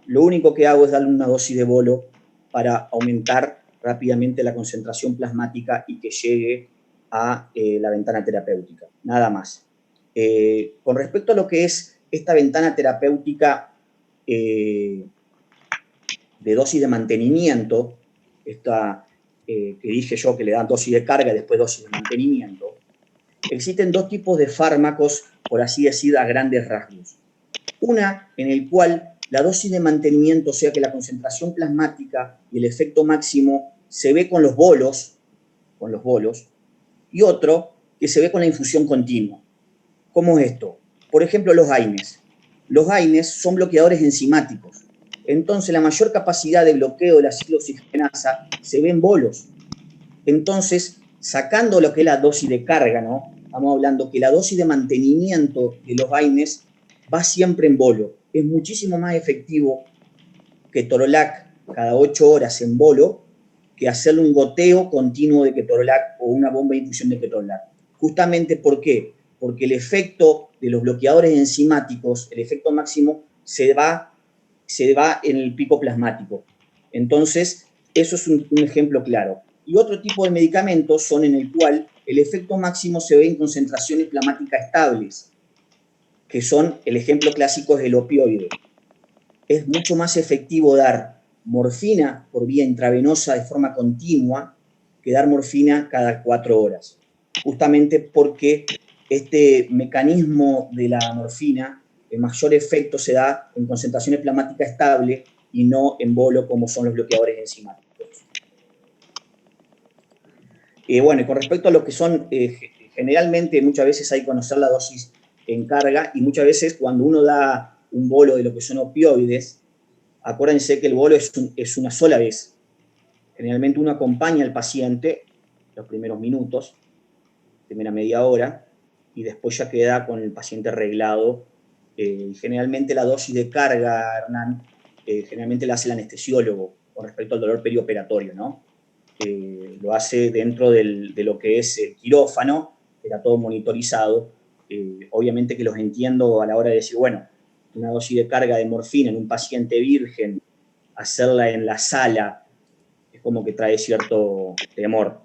lo único que hago es darle una dosis de bolo para aumentar rápidamente la concentración plasmática y que llegue a la ventana terapéutica, nada más. Con respecto a lo que es esta ventana terapéutica de dosis de mantenimiento, esta que dije yo que le dan dosis de carga y después dosis de mantenimiento, existen dos tipos de fármacos, por así decir, a grandes rasgos. Una en el cual la dosis de mantenimiento, o sea que la concentración plasmática y el efecto máximo se ve con los bolos, y otro que se ve con la infusión continua. ¿Cómo es esto? Por ejemplo, los AINES. Los AINES son bloqueadores enzimáticos. Entonces, la mayor capacidad de bloqueo de la ciclooxigenasa se ve en bolos. Entonces, sacando lo que es la dosis de carga, ¿no? Estamos hablando que la dosis de mantenimiento de los AINES va siempre en bolo. Es muchísimo más efectivo que Ketorolac cada 8 horas en bolo que hacerle un goteo continuo de Ketorolac o una bomba de infusión de Ketorolac. Justamente, ¿por qué? Porque el efecto de los bloqueadores enzimáticos, el efecto máximo, se va en el pico plasmático. Entonces, eso es un ejemplo claro. Y otro tipo de medicamentos son en el cual el efecto máximo se ve en concentraciones plasmáticas estables, que son, el ejemplo clásico es el opioide. Es mucho más efectivo dar morfina por vía intravenosa de forma continua que dar morfina cada 4 horas. Justamente porque este mecanismo de la morfina, el mayor efecto se da en concentraciones plasmáticas estables y no en bolo como son los bloqueadores enzimáticos. Bueno, y con respecto a lo que son, generalmente muchas veces hay que conocer la dosis en carga y muchas veces cuando uno da un bolo de lo que son opioides, acuérdense que el bolo es una sola vez. Generalmente uno acompaña al paciente los primeros minutos, primera media hora, y después ya queda con el paciente arreglado. Generalmente la dosis de carga, Hernán, generalmente la hace el anestesiólogo con respecto al dolor perioperatorio, ¿no? Lo hace dentro de lo que es el quirófano, era todo monitorizado. Obviamente que los entiendo a la hora de decir, bueno, una dosis de carga de morfina en un paciente virgen, hacerla en la sala, es como que trae cierto temor.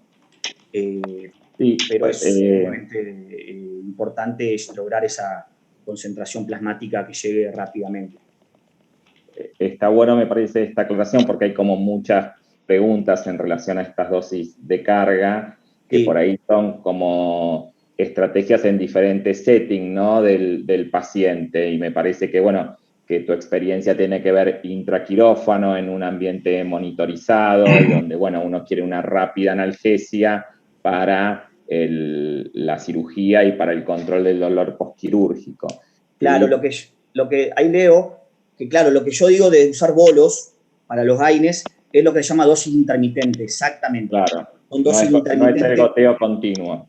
Sí, pero es obviamente importante lograr esa concentración plasmática que llegue rápidamente.
Está bueno, me parece, esta aclaración, porque hay como muchas preguntas en relación a estas dosis de carga, que sí, por ahí son como estrategias en diferentes settings, ¿no? del paciente, y me parece que, bueno, que tu experiencia tiene que ver intraquirófano en un ambiente monitorizado y donde, bueno, uno quiere una rápida analgesia para la cirugía y para el control del dolor postquirúrgico.
Claro, lo que ahí leo, que claro, lo que yo digo de usar bolos para los AINES es lo que se llama dosis intermitente, exactamente.
Claro,
Son dosis intermitentes.
No es el goteo continuo.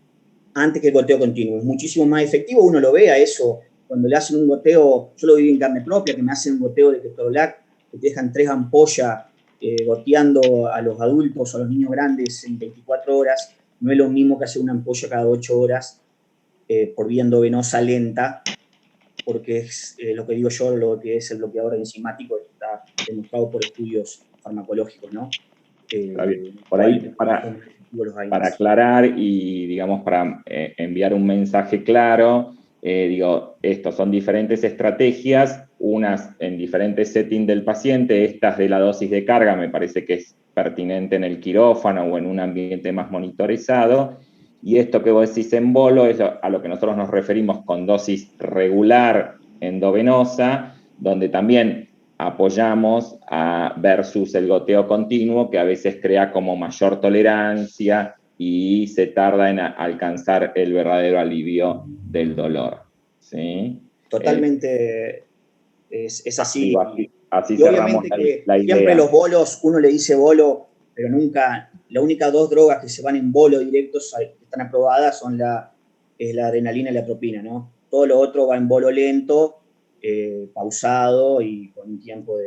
Antes que el goteo continuo. Es muchísimo más efectivo, uno lo ve a eso. Cuando le hacen un goteo, yo lo viví en carne propia, que me hacen un goteo de Ketorolac, que te dejan 3 ampollas goteando a los adultos o a los niños grandes en 24 horas. No es lo mismo que hacer una ampolla cada 8 horas por vía endovenosa lenta, porque es lo que digo yo, lo que es el bloqueador enzimático, está demostrado por estudios farmacológicos, ¿no?
Por ahí, para aclarar y, digamos, para enviar un mensaje claro, Estos son diferentes estrategias, unas en diferentes settings del paciente. Estas de la dosis de carga me parece que es pertinente en el quirófano o en un ambiente más monitorizado. Y esto que vos decís en bolo es a lo que nosotros nos referimos con dosis regular endovenosa, donde también apoyamos versus el goteo continuo, que a veces crea como mayor tolerancia y se tarda en alcanzar el verdadero alivio del dolor. ¿Sí?
Totalmente es así.
Digo, así
Y
cerramos
obviamente que
la
siempre
idea.
los bolos, uno le dice bolo, pero nunca, las únicas dos drogas que se van en bolo directos que están aprobadas son la adrenalina y la propina, ¿no? Todo lo otro va en bolo lento, pausado y con un tiempo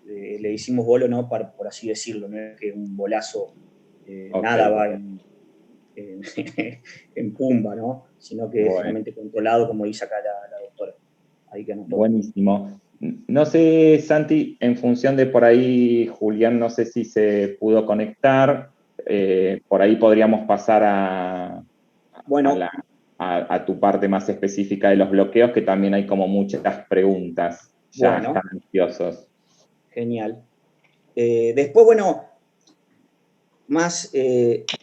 le hicimos bolo, ¿no? Por así decirlo, no es que un bolazo,
Okay.
nada va en pumba, ¿no? Sino que es realmente controlado, como dice acá la doctora. Ahí que anotó.
Buenísimo. No sé, Santi, en función de por ahí, Julián, no sé si se pudo conectar, por ahí podríamos pasar a tu parte más específica de los bloqueos, que también hay como muchas preguntas, ya están ansiosos.
Genial. Después, bueno,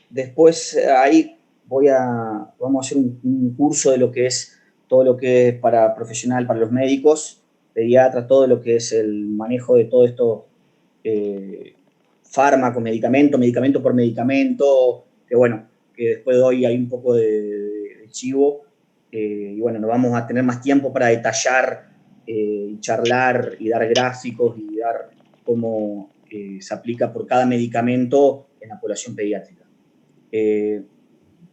después ahí vamos a hacer un curso de lo que es todo lo que es para profesional, para los médicos, pediatras, todo lo que es el manejo de todo esto, fármacos, medicamento por medicamento, que bueno, que después de hoy hay un poco de chivo, y bueno, nos vamos a tener más tiempo para detallar, charlar y dar gráficos y dar cómo se aplica por cada medicamento en la población pediátrica.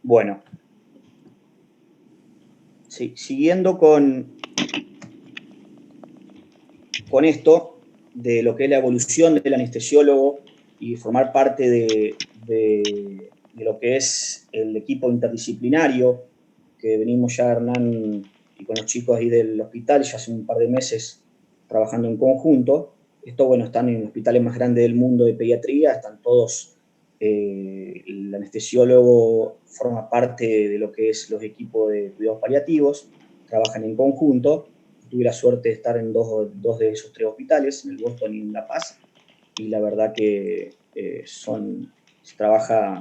Bueno, sí, siguiendo con esto de lo que es la evolución del anestesiólogo y formar parte de lo que es el equipo interdisciplinario, que venimos ya, Hernán, y con los chicos ahí del hospital, ya hace un par de meses trabajando en conjunto. Esto, bueno, están en los hospitales más grandes del mundo de pediatría, están todos, el anestesiólogo forma parte de lo que es los equipos de cuidados paliativos, trabajan en conjunto. Tuve la suerte de estar en dos de esos 3 hospitales, en el Boston y en La Paz, y la verdad que se trabaja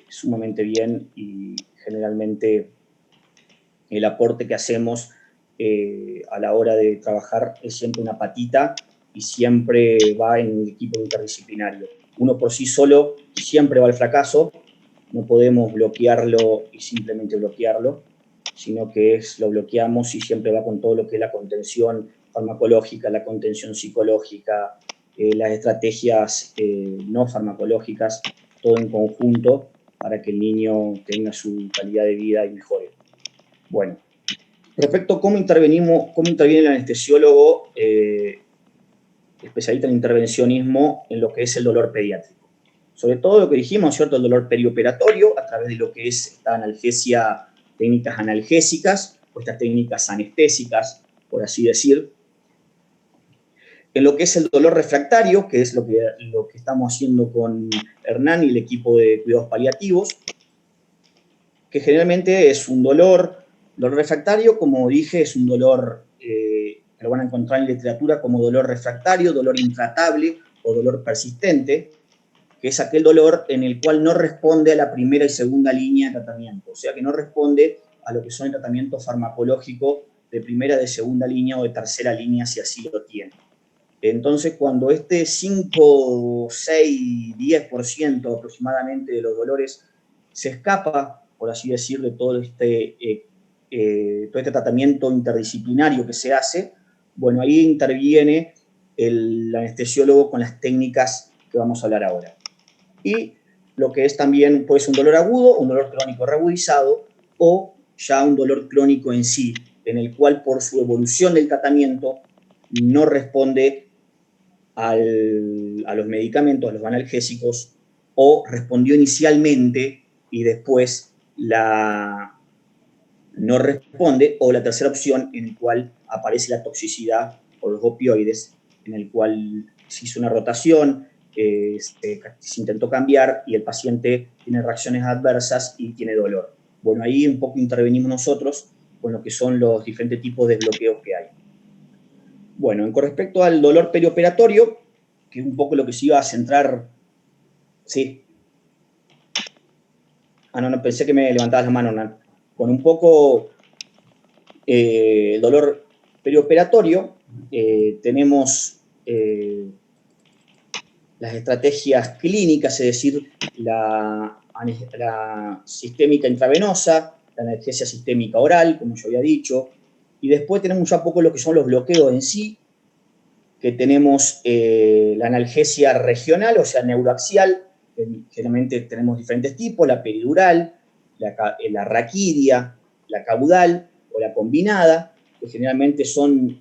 sumamente bien, y generalmente el aporte que hacemos a la hora de trabajar es siempre una patita y siempre va en el equipo interdisciplinario. Uno por sí solo siempre va al fracaso, no podemos bloquearlo y simplemente bloquearlo, sino que lo bloqueamos y siempre va con todo lo que es la contención farmacológica, la contención psicológica, las estrategias no farmacológicas, todo en conjunto para que el niño tenga su calidad de vida y mejore. Bueno, respecto a cómo interviene el anestesiólogo especialista en intervencionismo en lo que es el dolor pediátrico. Sobre todo lo que dijimos, ¿cierto? El dolor perioperatorio, a través de lo que es esta analgesia, técnicas analgésicas, o estas técnicas anestésicas, por así decir. En lo que es el dolor refractario, que es lo que estamos haciendo con Hernán y el equipo de cuidados paliativos, que generalmente es un dolor refractario, como dije, es un dolor que lo van a encontrar en literatura como dolor refractario, dolor intratable o dolor persistente, que es aquel dolor en el cual no responde a la primera y segunda línea de tratamiento, o sea que no responde a lo que son el tratamiento farmacológico de primera, de segunda línea o de tercera línea, si así lo tiene. Entonces, cuando este 5, 6, 10% aproximadamente de los dolores se escapa, por así decir, de todo este tratamiento interdisciplinario que se hace, bueno, ahí interviene el anestesiólogo con las técnicas que vamos a hablar ahora. Y lo que es también puede ser un dolor agudo, un dolor crónico reagudizado, o ya un dolor crónico en sí, en el cual por su evolución del tratamiento no responde a los medicamentos, a los analgésicos, o respondió inicialmente y después no responde, o la tercera opción en la cual aparece la toxicidad o los opioides, en el cual se hizo una rotación, se intentó cambiar y el paciente tiene reacciones adversas y tiene dolor. Bueno, ahí un poco intervenimos nosotros con lo que son los diferentes tipos de bloqueos que hay. Bueno, con respecto al dolor perioperatorio, que es un poco lo que se iba a centrar, sí. No, pensé que me levantabas la mano, Hernán. Con un poco el dolor perioperatorio, tenemos las estrategias clínicas, es decir, la sistémica intravenosa, la analgesia sistémica oral, como yo había dicho, y después tenemos ya un poco lo que son los bloqueos en sí, que tenemos la analgesia regional, o sea, neuroaxial, generalmente tenemos diferentes tipos, la peridural, la raquídea, la caudal o la combinada, que generalmente son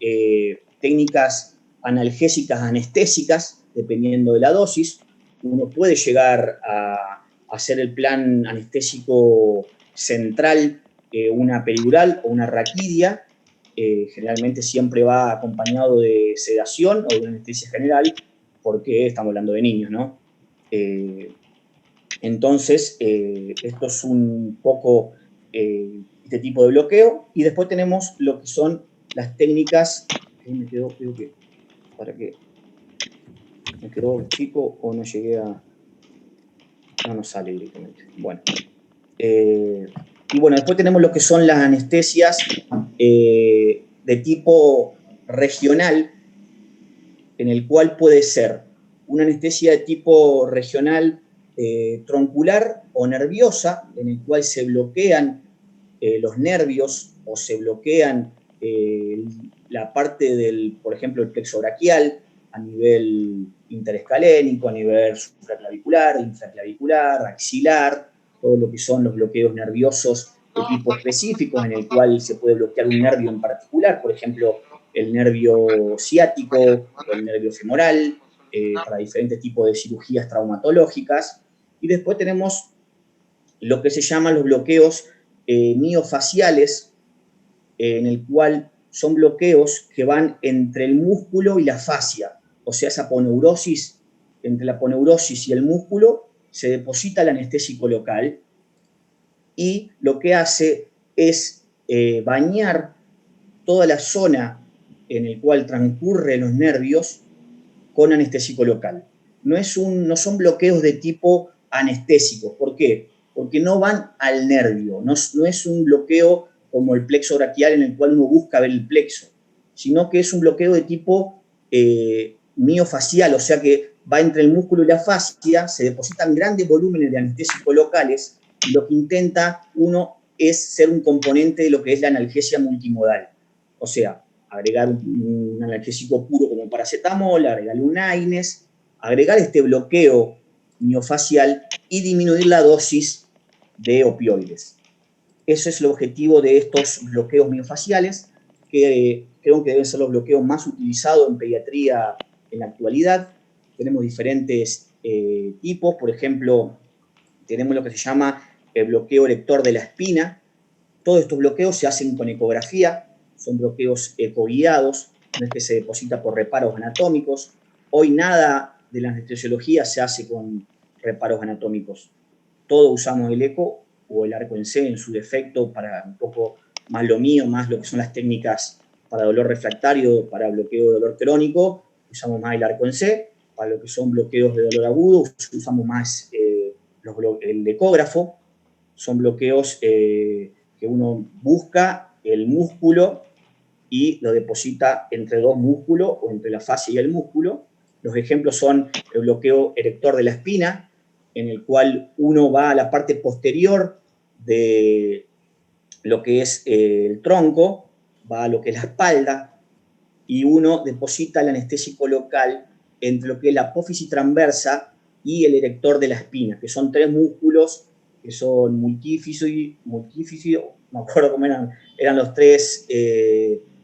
técnicas analgésicas anestésicas, dependiendo de la dosis. Uno puede llegar a hacer el plan anestésico central, una peridural o una raquídea, generalmente siempre va acompañado de sedación o de una anestesia general, porque estamos hablando de niños, ¿no? Entonces, esto es un poco este tipo de bloqueo. Y después tenemos lo que son las técnicas. Ahí me quedó, creo que, para que me quedó chico o no llegué a. No sale directamente. Bueno. Y bueno, después tenemos lo que son las anestesias de tipo regional, en el cual puede ser una anestesia de tipo regional troncular o nerviosa, en el cual se bloquean los nervios o se bloquean la parte del, por ejemplo, el plexo braquial a nivel interescalénico, a nivel supraclavicular, infraclavicular, axilar, todo lo que son los bloqueos nerviosos de tipo específico, en el cual se puede bloquear un nervio en particular, por ejemplo, el nervio ciático o el nervio femoral, para diferentes tipos de cirugías traumatológicas. Y después tenemos lo que se llaman los bloqueos miofaciales, en el cual son bloqueos que van entre el músculo y la fascia, o sea, esa aponeurosis, entre la aponeurosis y el músculo se deposita el anestésico local y lo que hace es bañar toda la zona en el cual transcurren los nervios con anestésico local. No son bloqueos de tipo anestésico. ¿Por qué? Porque no van al nervio, no es un bloqueo como el plexo braquial en el cual uno busca ver el plexo, sino que es un bloqueo de tipo miofacial, o sea que va entre el músculo y la fascia, se depositan grandes volúmenes de anestésicos locales, y lo que intenta uno es ser un componente de lo que es la analgesia multimodal, o sea, agregar un analgésico puro como paracetamol, agregarle un AINES, agregar este bloqueo miofacial y disminuir la dosis de opioides. Ese es el objetivo de estos bloqueos miofaciales, que creo que deben ser los bloqueos más utilizados en pediatría en la actualidad. Tenemos diferentes tipos, por ejemplo, tenemos lo que se llama el bloqueo erector de la espina. Todos estos bloqueos se hacen con ecografía, son bloqueos ecoguiados, no es que se deposita por reparos anatómicos. Hoy nada de la anestesiología se hace con reparos anatómicos. Todos usamos el eco o el arco en C en su defecto para un poco más lo mío, más lo que son las técnicas para dolor refractario, para bloqueo de dolor crónico, usamos más el arco en C. Para lo que son bloqueos de dolor agudo, usamos más el ecógrafo. Son bloqueos que uno busca el músculo y lo deposita entre dos músculos o entre la fascia y el músculo. Los ejemplos son el bloqueo erector de la espina, en el cual uno va a la parte posterior de lo que es el tronco, va a lo que es la espalda, y uno deposita el anestésico local entre lo que es la apófisis transversa y el erector de la espina, que son tres músculos que son multífiso, no me acuerdo cómo eran los tres,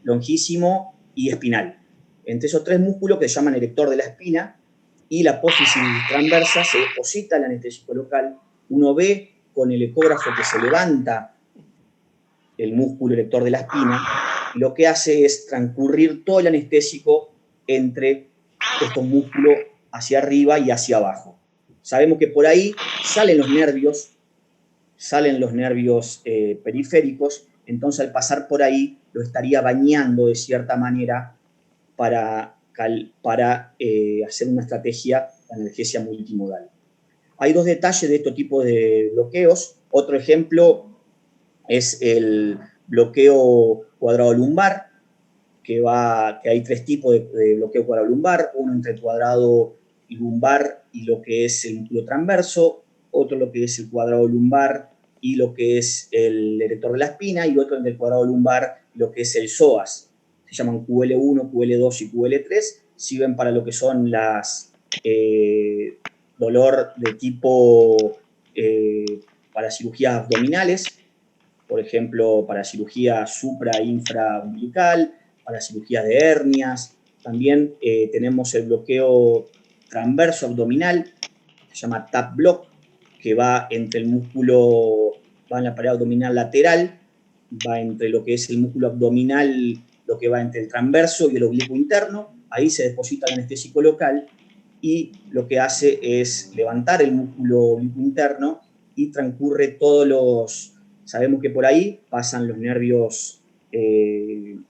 longísimo y espinal. Entre esos tres músculos que se llaman erector de la espina y la apófisis transversa se deposita el anestésico local. Uno ve con el ecógrafo que se levanta el músculo erector de la espina, y lo que hace es transcurrir todo el anestésico entre estos músculos hacia arriba y hacia abajo. Sabemos que por ahí salen los nervios periféricos, Entonces, al pasar por ahí, lo estaría bañando de cierta manera para hacer una estrategia de analgesia multimodal. Hay dos detalles de este tipo de bloqueos. Otro ejemplo es el bloqueo cuadrado lumbar, que hay tres tipos de bloqueo cuadrado lumbar, uno entre el cuadrado lumbar y lo que es el músculo transverso, otro lo que es el cuadrado lumbar y lo que es el erector de la espina, y otro entre el cuadrado lumbar y lo que es el psoas. Se llaman QL1, QL2 y QL3, sirven para lo que son las dolor de tipo para cirugías abdominales, por ejemplo, para cirugía supra- e infraumbilical, para cirugías de hernias. También tenemos el bloqueo transverso abdominal, se llama TAP block, que va entre el músculo, va en la pared abdominal lateral, va entre lo que es el músculo abdominal, lo que va entre el transverso y el oblicuo interno. Ahí se deposita el anestésico local y lo que hace es levantar el músculo oblicuo interno y transcurre todos los... Sabemos que por ahí pasan los nervios, el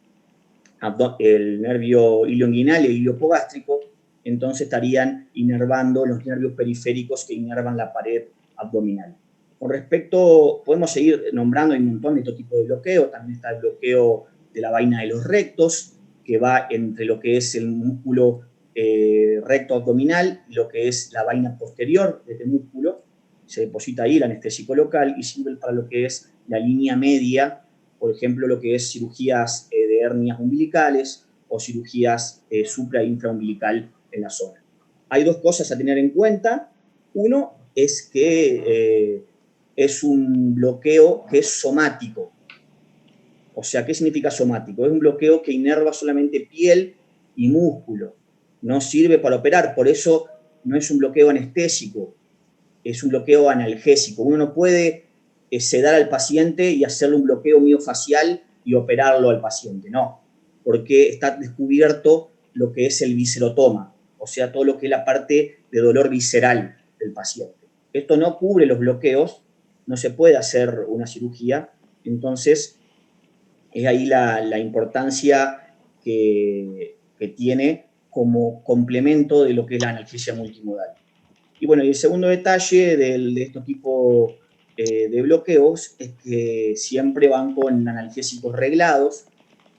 nervio ilioinguinal y el iliopogástrico, entonces estarían inervando los nervios periféricos que inervan la pared abdominal. Con respecto, podemos seguir nombrando, hay un montón de estos tipos de bloqueo, también está el bloqueo de la vaina de los rectos, que va entre lo que es el músculo recto abdominal y lo que es la vaina posterior de este músculo. Se deposita ahí el anestésico local y sirve para lo que es la línea media, por ejemplo, lo que es cirugías de hernias umbilicales o cirugías supra- e infraumbilical en la zona. Hay dos cosas a tener en cuenta. Uno es que es un bloqueo que es somático. O sea, ¿qué significa somático? Es un bloqueo que inerva solamente piel y músculo. No sirve para operar, por eso no es un bloqueo anestésico, es un bloqueo analgésico. Uno no puede sedar al paciente y hacerle un bloqueo miofacial y operarlo al paciente, no, porque está descubierto lo que es el viscerotoma, o sea, todo lo que es la parte de dolor visceral del paciente. Esto no cubre los bloqueos, no se puede hacer una cirugía, entonces es ahí la importancia que tiene como complemento de lo que es la analgesia multimodal. Y bueno, y el segundo detalle de estos tipos de bloqueos es que siempre van con analgésicos reglados,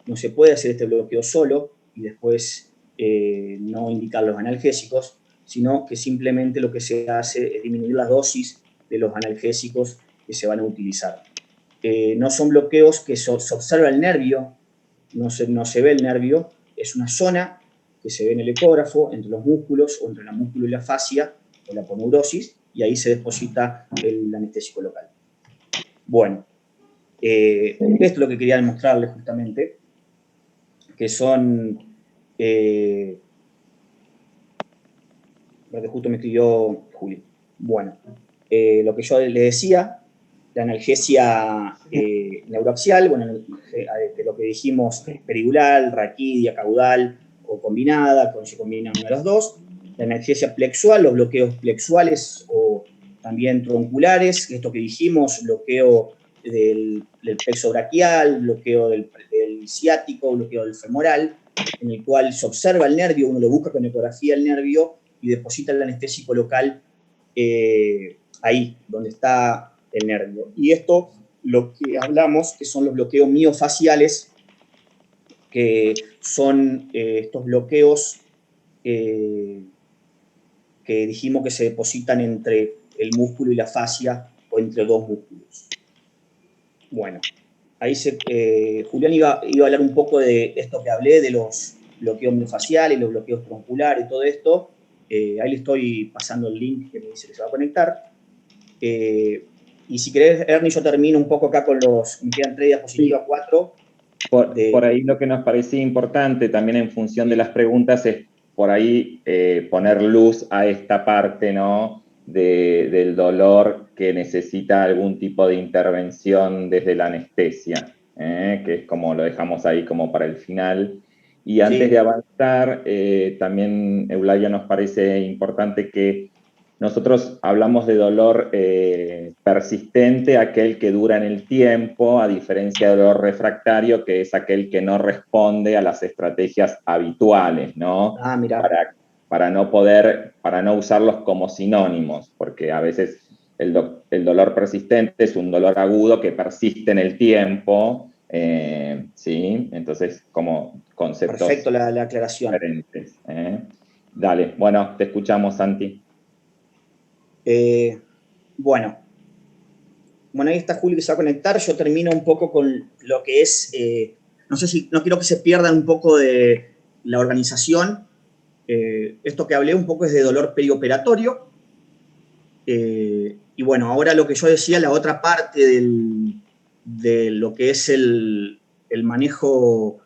no se puede hacer este bloqueo solo y después no indicar los analgésicos, sino que simplemente lo que se hace es disminuir las dosis de los analgésicos que se van a utilizar. No son bloqueos que se observa el nervio, no se ve el nervio, es una zona que se ve en el ecógrafo entre los músculos o entre la músculo y la fascia o la aponeurosis, y ahí se deposita el anestésico local. Bueno, esto es lo que quería demostrarles justamente, que son... porque justo me escribió Juli. Bueno, lo que yo les decía, la analgesia neuroaxial, bueno, de lo que dijimos, peridural, raquidia, caudal o combinada, cuando se combinan uno de los dos. La analgesia plexual, los bloqueos plexuales o también tronculares, esto que dijimos, bloqueo del plexo braquial, bloqueo del ciático, bloqueo del femoral, en el cual se observa el nervio, uno lo busca con ecografía el nervio y deposita el anestésico local ahí, donde está el nervio. Y esto, lo que hablamos, que son los bloqueos miofaciales, que son estos bloqueos que dijimos que se depositan entre el músculo y la fascia o entre dos músculos. Bueno, ahí Julián iba a hablar un poco de esto que hablé, de los bloqueos miofaciales, los bloqueos tronculares, todo esto. Ahí le estoy pasando el link que me dice que se va a conectar. Y si querés, Ernie, yo termino un poco acá con los... Me quedan 3 diapositivas, 4.
Por ahí lo que nos parecía importante también en función de las preguntas es por ahí poner luz a esta parte, ¿no? Del dolor que necesita algún tipo de intervención desde la anestesia, que es como lo dejamos ahí como para el final. Y antes de avanzar, también, Eulalia, nos parece importante que nosotros hablamos de dolor persistente, aquel que dura en el tiempo, a diferencia del dolor refractario, que es aquel que no responde a las estrategias habituales, ¿no?
Ah, mira.
Para no usarlos como sinónimos, porque a veces el dolor persistente es un dolor agudo que persiste en el tiempo, ¿sí? Entonces, como conceptos
Perfecto la aclaración.
diferentes. Dale, bueno, te escuchamos, Santi.
Bueno, ahí está Julio que se va a conectar. Yo termino un poco con lo que es, no quiero que se pierdan un poco de la organización. Esto que hablé un poco es de dolor perioperatorio. Y bueno, ahora lo que yo decía, la otra parte de lo que es el manejo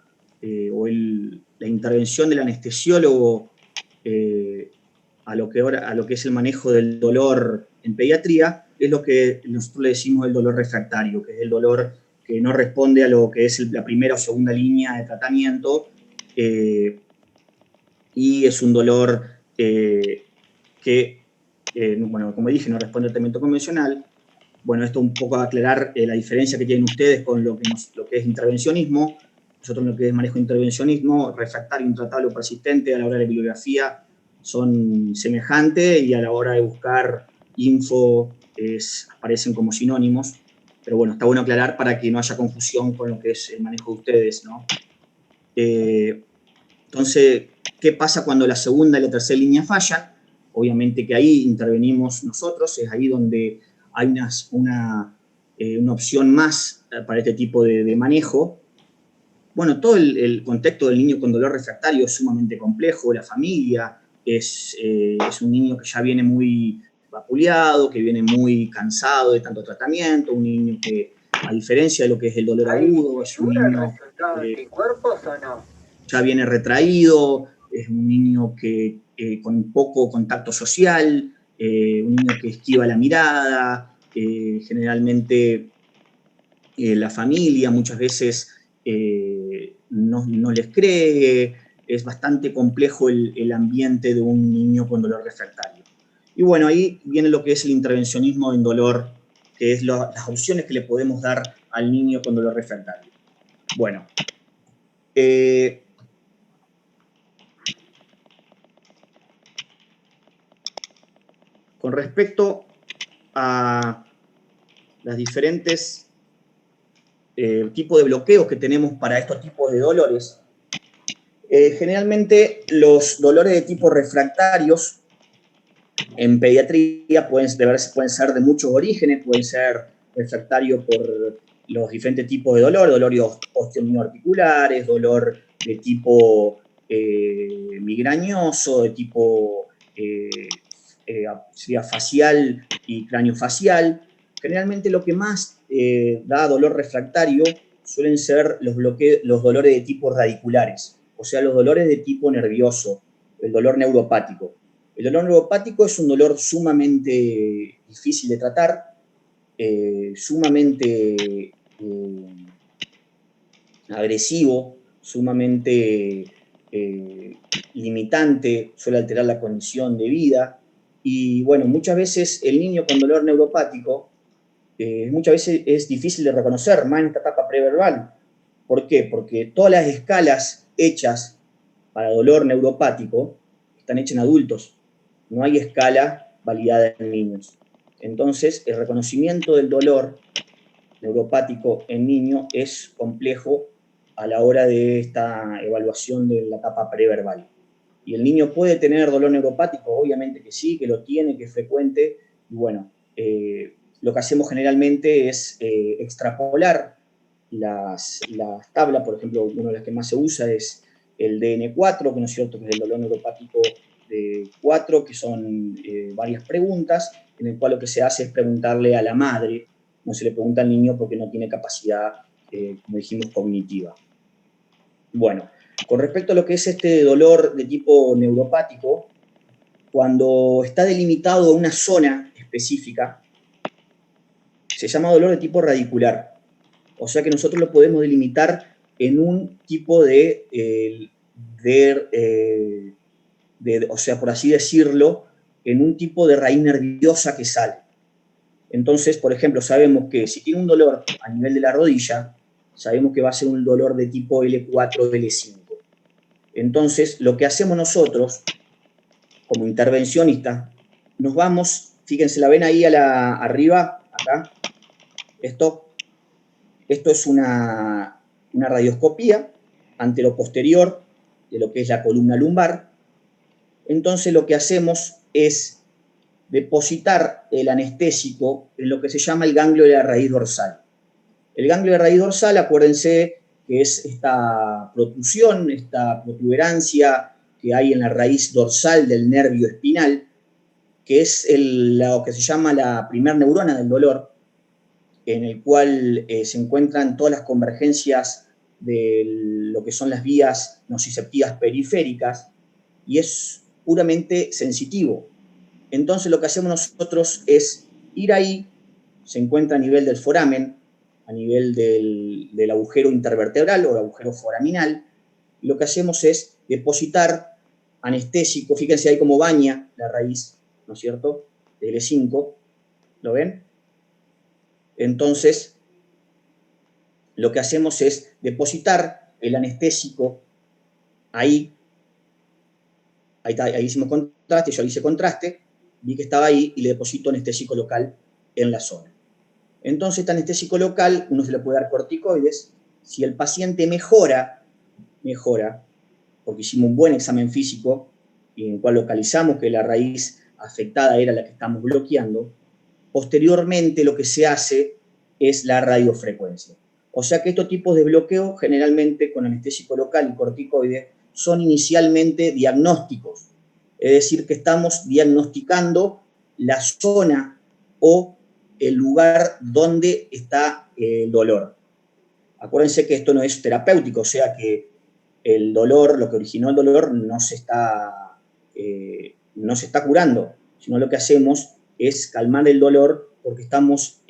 o la intervención del anestesiólogo a lo que es el manejo del dolor en pediatría, es lo que nosotros le decimos el dolor refractario, que es el dolor que no responde a lo que es la primera o segunda línea de tratamiento, y es un dolor que, bueno, como dije, no responde al tratamiento convencional. Bueno, esto un poco a aclarar la diferencia que tienen ustedes con lo que es intervencionismo. Nosotros lo que es manejo de intervencionismo, refractario, intratable o persistente, a la hora de la bibliografía son semejantes, y a la hora de buscar info aparecen como sinónimos. Pero bueno, está bueno aclarar para que no haya confusión con lo que es el manejo de ustedes, ¿no? Entonces, ¿qué pasa cuando la segunda y la tercera línea fallan? Obviamente que ahí intervenimos nosotros, es ahí donde hay una opción más para este tipo de manejo. Bueno, todo el contexto del niño con dolor refractario es sumamente complejo. La familia es un niño que ya viene muy vapuleado, que viene muy cansado de tanto tratamiento, un niño que, a diferencia de lo que es el dolor agudo, es un niño ya viene retraído, es un niño que con poco contacto social, un niño que esquiva la mirada, generalmente la familia muchas veces no les cree. Es bastante complejo el ambiente de un niño con dolor refractario. Y bueno, ahí viene lo que es el intervencionismo en dolor, que es las opciones que le podemos dar al niño con dolor refractario. Bueno, con respecto a las diferentes tipos de bloqueos que tenemos para estos tipos de dolores, generalmente los dolores de tipo refractarios en pediatría pueden ser de muchos orígenes, pueden ser refractarios por los diferentes tipos de dolores osteomioarticulares, dolor de tipo migrañoso, de tipo sería facial y craneofacial. Generalmente lo que más da dolor refractario suelen ser los dolores de tipo radiculares, o sea, los dolores de tipo nervioso, el dolor neuropático. El dolor neuropático es un dolor sumamente difícil de tratar, sumamente agresivo, sumamente limitante, suele alterar la condición de vida. Y bueno, muchas veces el niño con dolor neuropático, muchas veces es difícil de reconocer, más en esta etapa preverbal. ¿Por qué? Porque todas las escalas hechas para dolor neuropático están hechas en adultos. No hay escala validada en niños. Entonces, el reconocimiento del dolor neuropático en niño es complejo a la hora de esta evaluación de la etapa preverbal. ¿Y el niño puede tener dolor neuropático? Obviamente que sí, que lo tiene, que es frecuente. Y bueno, lo que hacemos generalmente es extrapolar las tablas. Por ejemplo, una de las que más se usa es el DN4, que no es cierto, que es el dolor neuropático de 4, que son varias preguntas, en el cual lo que se hace es preguntarle a la madre, no se le pregunta al niño porque no tiene capacidad, como dijimos, cognitiva. Bueno, con respecto a lo que es este dolor de tipo neuropático, cuando está delimitado una zona específica, se llama dolor de tipo radicular. O sea que nosotros lo podemos delimitar en un tipo o sea, por así decirlo, en un tipo de raíz nerviosa que sale. Entonces, por ejemplo, sabemos que si tiene un dolor a nivel de la rodilla, sabemos que va a ser un dolor de tipo L4, L5. Entonces, lo que hacemos nosotros, como intervencionistas, nos vamos, fíjense, la ven ahí arriba, acá, esto es una radioscopía antero-posterior de lo que es la columna lumbar. Entonces, lo que hacemos es depositar el anestésico en lo que se llama el ganglio de la raíz dorsal. El ganglio de la raíz dorsal, acuérdense que es esta protrusión, esta protuberancia que hay en la raíz dorsal del nervio espinal, que es lo que se llama la primer neurona del dolor, en el cual se encuentran todas las convergencias de lo que son las vías nociceptivas periféricas, y es puramente sensitivo. Entonces lo que hacemos nosotros es ir ahí, se encuentra a nivel del foramen, a nivel del agujero intervertebral o el agujero foraminal, y lo que hacemos es depositar anestésico, fíjense ahí cómo baña la raíz, ¿no es cierto?, de L5, ¿lo ven? Entonces, lo que hacemos es depositar el anestésico ahí hicimos contraste, yo hice contraste, vi que estaba ahí y le deposito anestésico local en la zona. Entonces, este anestésico local, uno se le puede dar corticoides. Si el paciente mejora, porque hicimos un buen examen físico, y en el cual localizamos que la raíz afectada era la que estamos bloqueando, posteriormente lo que se hace es la radiofrecuencia. O sea que estos tipos de bloqueo, generalmente con anestésico local y corticoides, son inicialmente diagnósticos. Es decir, que estamos diagnosticando la zona o el lugar donde está el dolor. Acuérdense que esto no es terapéutico, o sea que el dolor, lo que originó el dolor, no se está curando, sino lo que hacemos es calmar el dolor porque estamos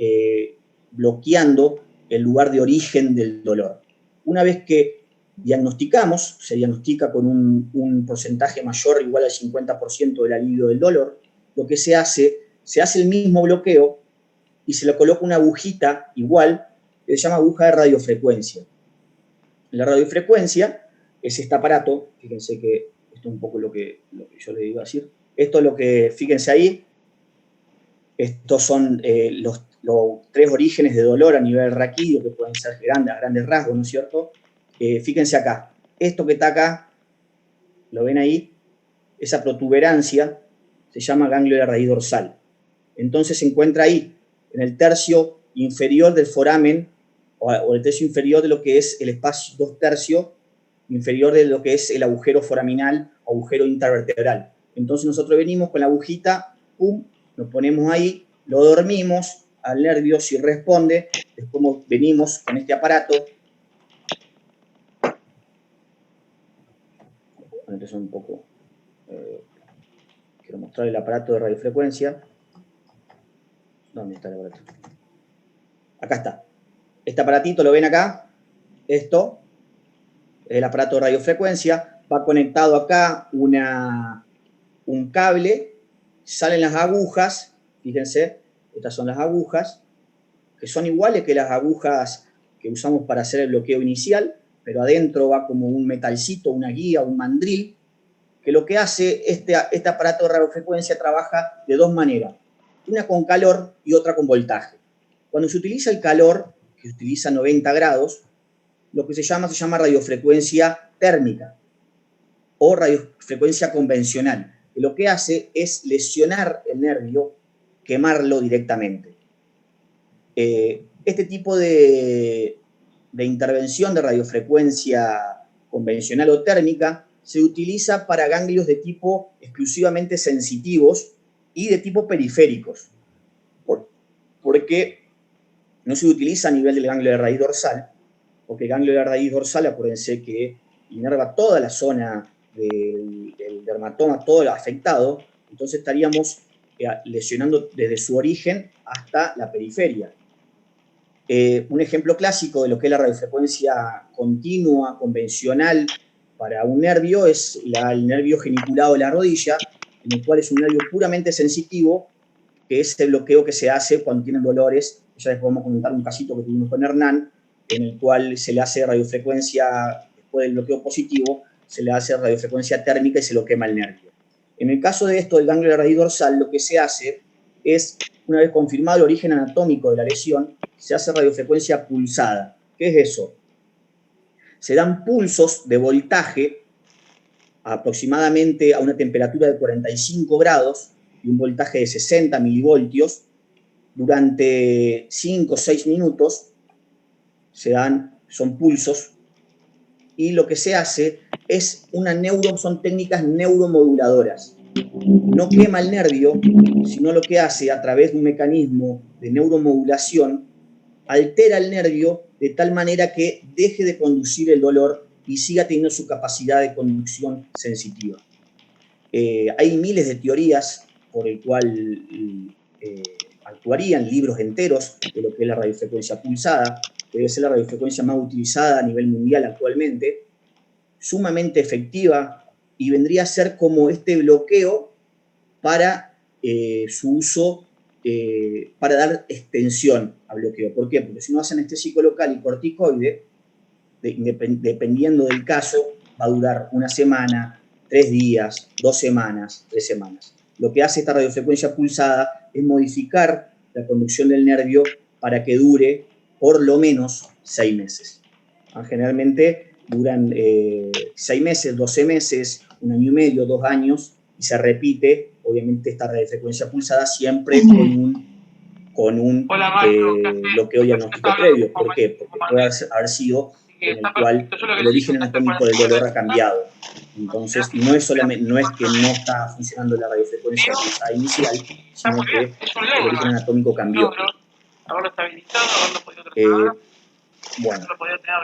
bloqueando el lugar de origen del dolor. Una vez que diagnosticamos, se diagnostica con un porcentaje mayor o igual al 50% del alivio del dolor, lo que se hace el mismo bloqueo y se le coloca una agujita igual, que se llama aguja de radiofrecuencia. La radiofrecuencia es este aparato, fíjense que esto es un poco lo que yo le iba a decir, esto es lo que, fíjense ahí, estos son los 3 orígenes de dolor a nivel raquídeo, que pueden ser a grandes rasgos, ¿no es cierto? Fíjense acá, esto que está acá, ¿lo ven ahí? Esa protuberancia se llama ganglio de la raíz dorsal. Entonces se encuentra ahí, en el tercio inferior del foramen, o el tercio inferior de lo que es el espacio 2/3 inferior de lo que es el agujero foraminal o agujero intervertebral. Entonces nosotros venimos con la agujita, pum, lo ponemos ahí, lo dormimos al nervio, si responde, después venimos con este aparato. Entonces un poco, quiero mostrar el aparato de radiofrecuencia. ¿Dónde está el aparato? Acá está. Este aparatito, ¿lo ven acá? Esto es el aparato de radiofrecuencia. Va conectado acá un cable, salen las agujas, fíjense, estas son las agujas, que son iguales que las agujas que usamos para hacer el bloqueo inicial, pero adentro va como un metalcito, una guía, un mandril, que lo que hace este aparato de radiofrecuencia trabaja de 2 maneras, una con calor y otra con voltaje. Cuando se utiliza el calor, que se utiliza 90 grados, lo que se llama radiofrecuencia térmica o radiofrecuencia convencional, que lo que hace es lesionar el nervio, quemarlo directamente. Este tipo de intervención de radiofrecuencia convencional o térmica se utiliza para ganglios de tipo exclusivamente sensitivos y de tipo periféricos, porque no se utiliza a nivel del ganglio de raíz dorsal, porque el ganglio de raíz dorsal, acuérdense que inerva toda la zona del dermatoma, todo el afectado, entonces estaríamos lesionando desde su origen hasta la periferia. Un ejemplo clásico de lo que es la radiofrecuencia continua, convencional, para un nervio es el nervio geniculado de la rodilla, en el cual es un nervio puramente sensitivo, que es el bloqueo que se hace cuando tienen dolores. Ya les podemos comentar un casito que tuvimos con Hernán, en el cual se le hace radiofrecuencia, después del bloqueo positivo, se le hace radiofrecuencia térmica y se lo quema el nervio. En el caso de esto, del ganglio de la raíz dorsal, lo que se hace es, una vez confirmado el origen anatómico de la lesión, se hace radiofrecuencia pulsada. ¿Qué es eso? Se dan pulsos de voltaje aproximadamente a una temperatura de 45 grados y un voltaje de 60 milivoltios durante 5 o 6 minutos. Son pulsos, y lo que se hace es son técnicas neuromoduladoras. No quema el nervio, sino lo que hace, a través de un mecanismo de neuromodulación, altera el nervio de tal manera que deje de conducir el dolor y siga teniendo su capacidad de conducción sensitiva. Hay miles de teorías por el cual actuarían, libros enteros de lo que es la radiofrecuencia pulsada, que debe ser la radiofrecuencia más utilizada a nivel mundial actualmente, sumamente efectiva, y vendría a ser como este bloqueo para su uso, para dar extensión al bloqueo. ¿Por qué? Porque si uno hace anestésico local y corticoide, dependiendo del caso, va a durar 1 semana, 3 días, 2 semanas, 3 semanas. Lo que hace esta radiofrecuencia pulsada es modificar la conducción del nervio para que dure por lo menos 6 meses. Generalmente duran 6 meses, 12 meses, 1 año y medio, 2 años, y se repite, obviamente, esta radiofrecuencia pulsada siempre con un bloqueo diagnóstico previo. ¿Por qué? Porque puede haber sido en el cual el origen anatómico del dolor ha cambiado. Entonces, no es que no está funcionando la radiofrecuencia pulsada inicial, sino que el origen anatómico cambió. Bueno,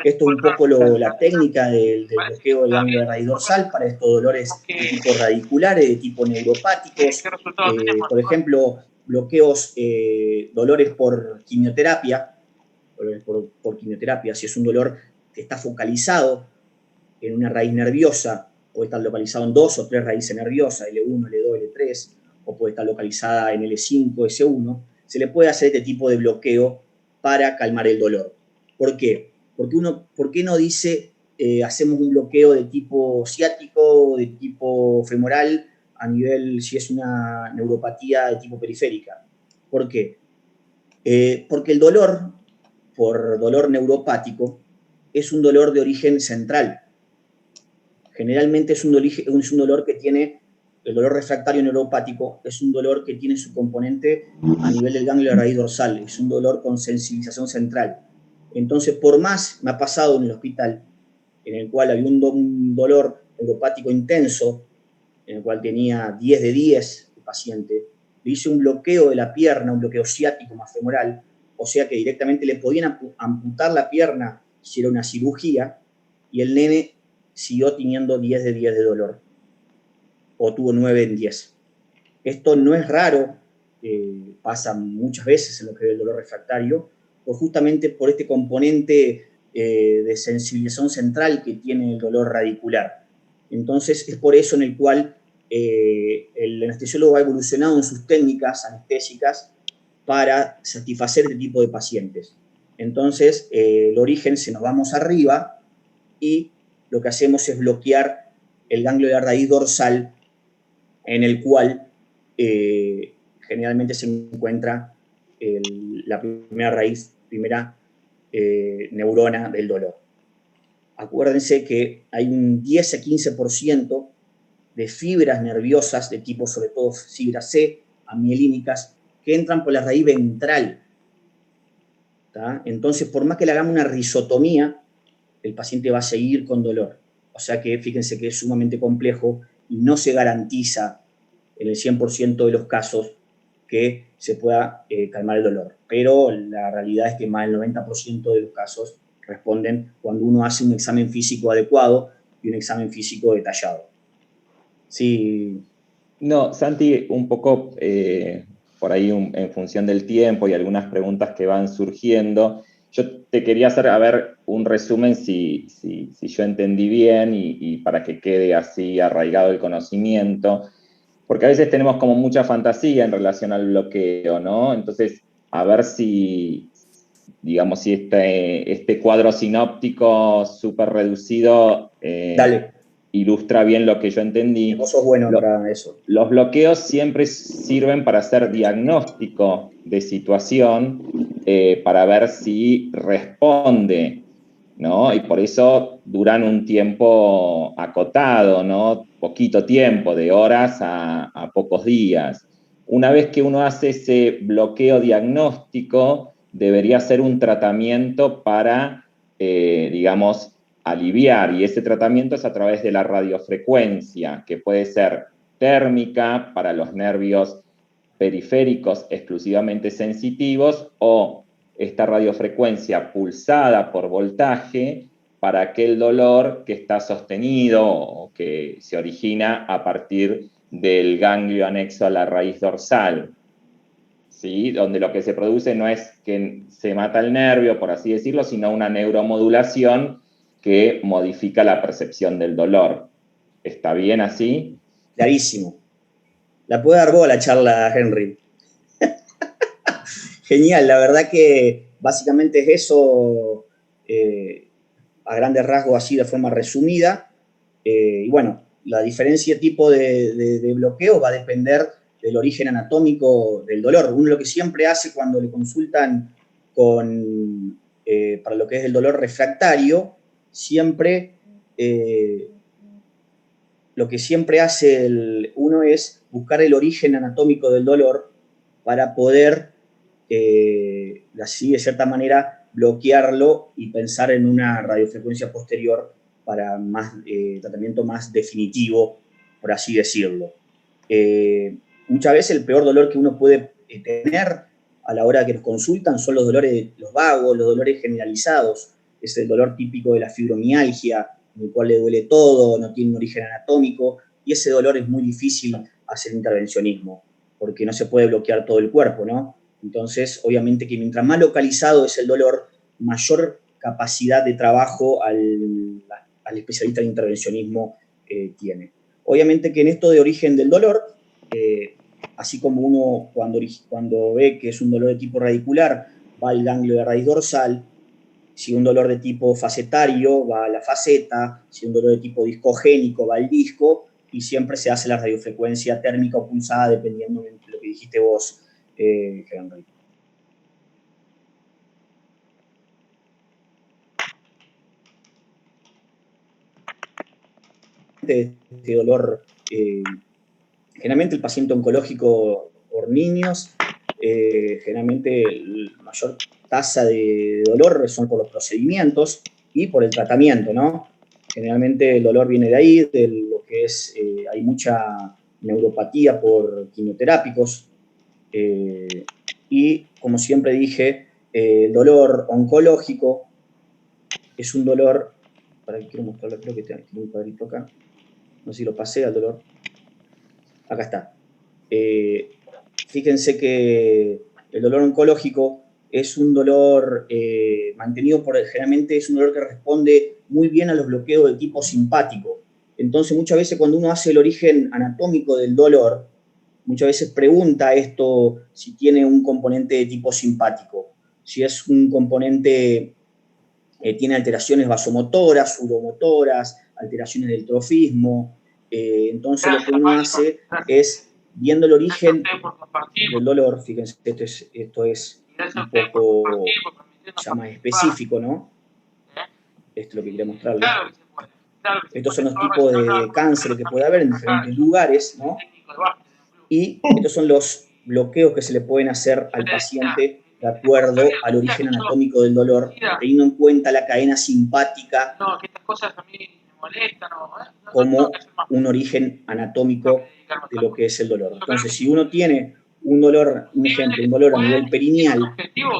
esto es un poco la técnica del bloqueo del ganglio de raíz dorsal para estos dolores de tipo radiculares, de tipo neuropáticos. Por ejemplo, bloqueos, dolores por quimioterapia, por quimioterapia, si es un dolor que está focalizado en una raíz nerviosa, puede estar localizado en 2 o 3 raíces nerviosas, L1, L2, L3, o puede estar localizada en L5, S1, se le puede hacer este tipo de bloqueo para calmar el dolor. ¿Por qué? ¿Por qué no dice hacemos un bloqueo de tipo ciático o de tipo femoral a nivel, si es una neuropatía de tipo periférica? ¿Por qué? Porque el dolor, por dolor neuropático, es un dolor de origen central. Generalmente es un dolor que tiene, el dolor refractario neuropático es un dolor que tiene su componente a nivel del ganglio de raíz dorsal, es un dolor con sensibilización central. Entonces, por más, me ha pasado en el hospital, en el cual había un dolor neuropático intenso, en el cual tenía 10 de 10 el paciente, le hice un bloqueo de la pierna, un bloqueo ciático más femoral, o sea que directamente le podían amputar la pierna si era una cirugía, y el nene siguió teniendo 10 de 10 de dolor, o tuvo 9 en 10. Esto no es raro, pasa muchas veces en lo que es el dolor refractario, justamente por este componente de sensibilización central que tiene el dolor radicular. Entonces, es por eso en el cual el anestesiólogo ha evolucionado en sus técnicas anestésicas para satisfacer este tipo de pacientes. Entonces, el origen, se nos vamos arriba y lo que hacemos es bloquear el ganglio de la raíz dorsal, en el cual generalmente se encuentra la primera neurona del dolor. Acuérdense que hay un 10 a 15% de fibras nerviosas de tipo, sobre todo fibras C, amielínicas, que entran por la raíz ventral. ¿Tá? Entonces, por más que le hagamos una risotomía, el paciente va a seguir con dolor. O sea que fíjense que es sumamente complejo y no se garantiza en el 100% de los casos que se pueda calmar el dolor. Pero la realidad es que más del 90% de los casos responden cuando uno hace un examen físico adecuado y un examen físico detallado. Sí.
No, Santi, un poco por ahí en función del tiempo y algunas preguntas que van surgiendo, yo te quería hacer, a ver, un resumen si yo entendí bien y para que quede así arraigado el conocimiento. porque a veces tenemos como mucha fantasía en relación al bloqueo, ¿no? Entonces, a ver si, digamos, si este cuadro sinóptico súper reducido
Dale,
ilustra bien lo que yo entendí.
vos sos bueno para eso.
Los bloqueos siempre sirven para hacer diagnóstico de situación, para ver si responde, ¿no? Y por eso duran un tiempo acotado, ¿no? Poquito tiempo, de horas a pocos días. Una vez que uno hace ese bloqueo diagnóstico, debería ser un tratamiento para, digamos, aliviar, y ese tratamiento es a través de la radiofrecuencia, que puede ser térmica para los nervios periféricos exclusivamente sensitivos, o esta radiofrecuencia pulsada por voltaje para aquel dolor que está sostenido o que se origina a partir del ganglio anexo a la raíz dorsal, ¿sí? Donde lo que se produce no es que se mata el nervio, por así decirlo, sino una neuromodulación que modifica la percepción del dolor. ¿Está bien así?
Clarísimo. La puede dar vos la charla, Henry. Genial, la verdad que básicamente es eso, a grandes rasgos, así de forma resumida. Y bueno, la diferencia tipo de bloqueo va a depender del origen anatómico del dolor. Uno lo que siempre hace cuando le consultan para lo que es el dolor refractario, siempre lo que siempre hace uno es buscar el origen anatómico del dolor para poder, así de cierta manera, bloquearlo y pensar en una radiofrecuencia posterior para tratamiento más definitivo, por así decirlo. Muchas veces el peor dolor que uno puede tener a la hora que nos consultan son los dolores, los vagos, los dolores generalizados. Es el dolor típico de la fibromialgia, en el cual le duele todo, no tiene un origen anatómico, y ese dolor es muy difícil hacer intervencionismo, porque no se puede bloquear todo el cuerpo, ¿no? Entonces, obviamente que mientras más localizado es el dolor, mayor capacidad de trabajo al especialista de intervencionismo tiene. Obviamente que en esto de origen del dolor, así como uno cuando ve que es un dolor de tipo radicular, va al ganglio de raíz dorsal. Si un dolor de tipo facetario, va a la faceta. Si un dolor de tipo discogénico, va al disco. Y siempre se hace la radiofrecuencia térmica o pulsada, dependiendo de lo que dijiste vos, Henry. Este dolor, generalmente el paciente oncológico por niños, generalmente la mayor tasa de dolor son por los procedimientos y por el tratamiento, ¿no? Generalmente el dolor viene de ahí, de lo que es, hay mucha neuropatía por quimioterápicos, y como siempre dije, el dolor oncológico es un dolor, para que quiero mostrarlo, creo que tengo un cuadrito acá, no sé si lo pasé al dolor, acá está. Fíjense que el dolor oncológico es un dolor mantenido generalmente es un dolor que responde muy bien a los bloqueos de tipo simpático. Entonces, muchas veces cuando uno hace el origen anatómico del dolor, muchas veces pregunta esto si tiene un componente de tipo simpático. Si es un componente, tiene alteraciones vasomotoras, sudomotoras, alteraciones del trofismo. Entonces, lo que uno hace es, viendo el origen del dolor, fíjense, esto es un poco ya más específico, ¿no? Esto es lo que quería mostrarles. Estos son los tipos de cáncer que puede haber en diferentes lugares, ¿no? Y estos son los bloqueos que se le pueden hacer al paciente de acuerdo al origen anatómico del dolor, teniendo en cuenta la cadena simpática como un origen anatómico de lo que es el dolor. Entonces, si uno tiene un dolor, un ejemplo, un dolor a nivel perineal,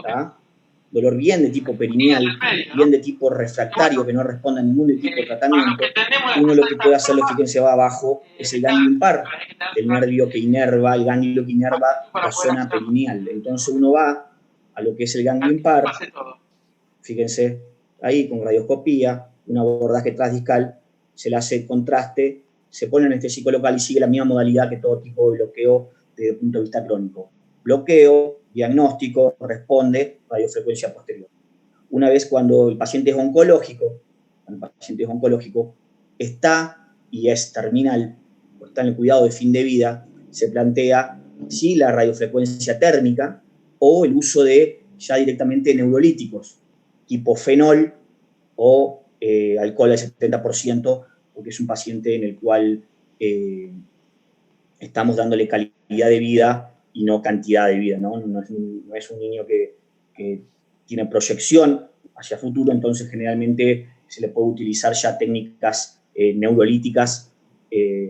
¿tá? Dolor bien de tipo perineal, bien de tipo refractario, que no responde a ningún tipo de tratamiento, uno lo que puede hacerlo, fíjense, va abajo, es el ganglio impar, el nervio que inerva, el ganglio que inerva la zona perineal. Entonces uno va a lo que es el ganglio impar, fíjense, ahí con radioscopía, un abordaje transdiscal, se le hace contraste se pone anestésico local y sigue la misma modalidad que todo tipo de bloqueo desde el punto de vista crónico. Bloqueo, diagnóstico, responde, radiofrecuencia posterior. Una vez cuando el paciente es oncológico, está y es terminal, o está en el cuidado de fin de vida, se plantea sí la radiofrecuencia térmica o el uso de ya directamente neurolíticos, tipo fenol o alcohol al 70%, porque es un paciente en el cual estamos dándole calidad de vida y no cantidad de vida, ¿no? No es un niño que tiene proyección hacia futuro, entonces generalmente se le puede utilizar ya técnicas neurolíticas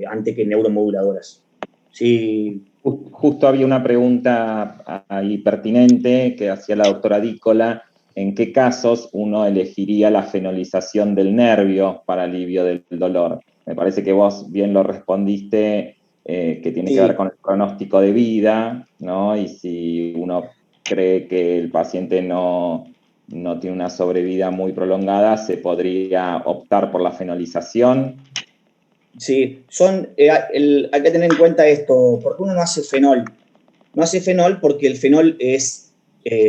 antes que neuromoduladoras. Sí.
Justo había una pregunta ahí pertinente que hacía la doctora Dícola. ¿En qué casos uno elegiría la fenolización del nervio para alivio del dolor? Me parece que vos bien lo respondiste, que tiene que ver con el pronóstico de vida, ¿no? Y si uno cree que el paciente no tiene una sobrevida muy prolongada, se podría optar por la fenolización.
Sí, hay que tener en cuenta esto, porque uno no hace fenol. No hace fenol porque el fenol es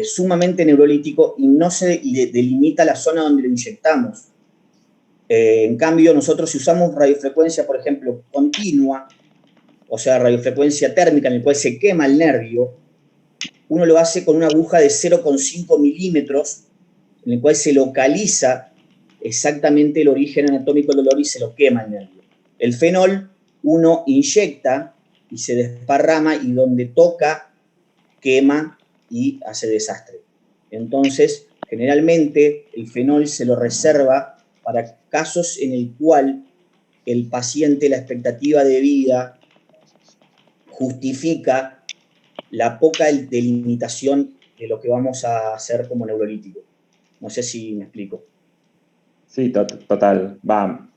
sumamente neurolítico y no se delimita la zona donde lo inyectamos. En cambio, nosotros si usamos radiofrecuencia, por ejemplo, continua, o sea, radiofrecuencia térmica en el cual se quema el nervio, uno lo hace con una aguja de 0,5 milímetros, en el cual se localiza exactamente el origen anatómico del dolor y se lo quema el nervio. El fenol uno inyecta y se desparrama y donde toca, quema y hace desastre. Entonces, generalmente el fenol se lo reserva para casos en el cual el paciente, la expectativa de vida justifica la poca delimitación de lo que vamos a hacer como neurolítico. No sé si me explico.
Sí, total.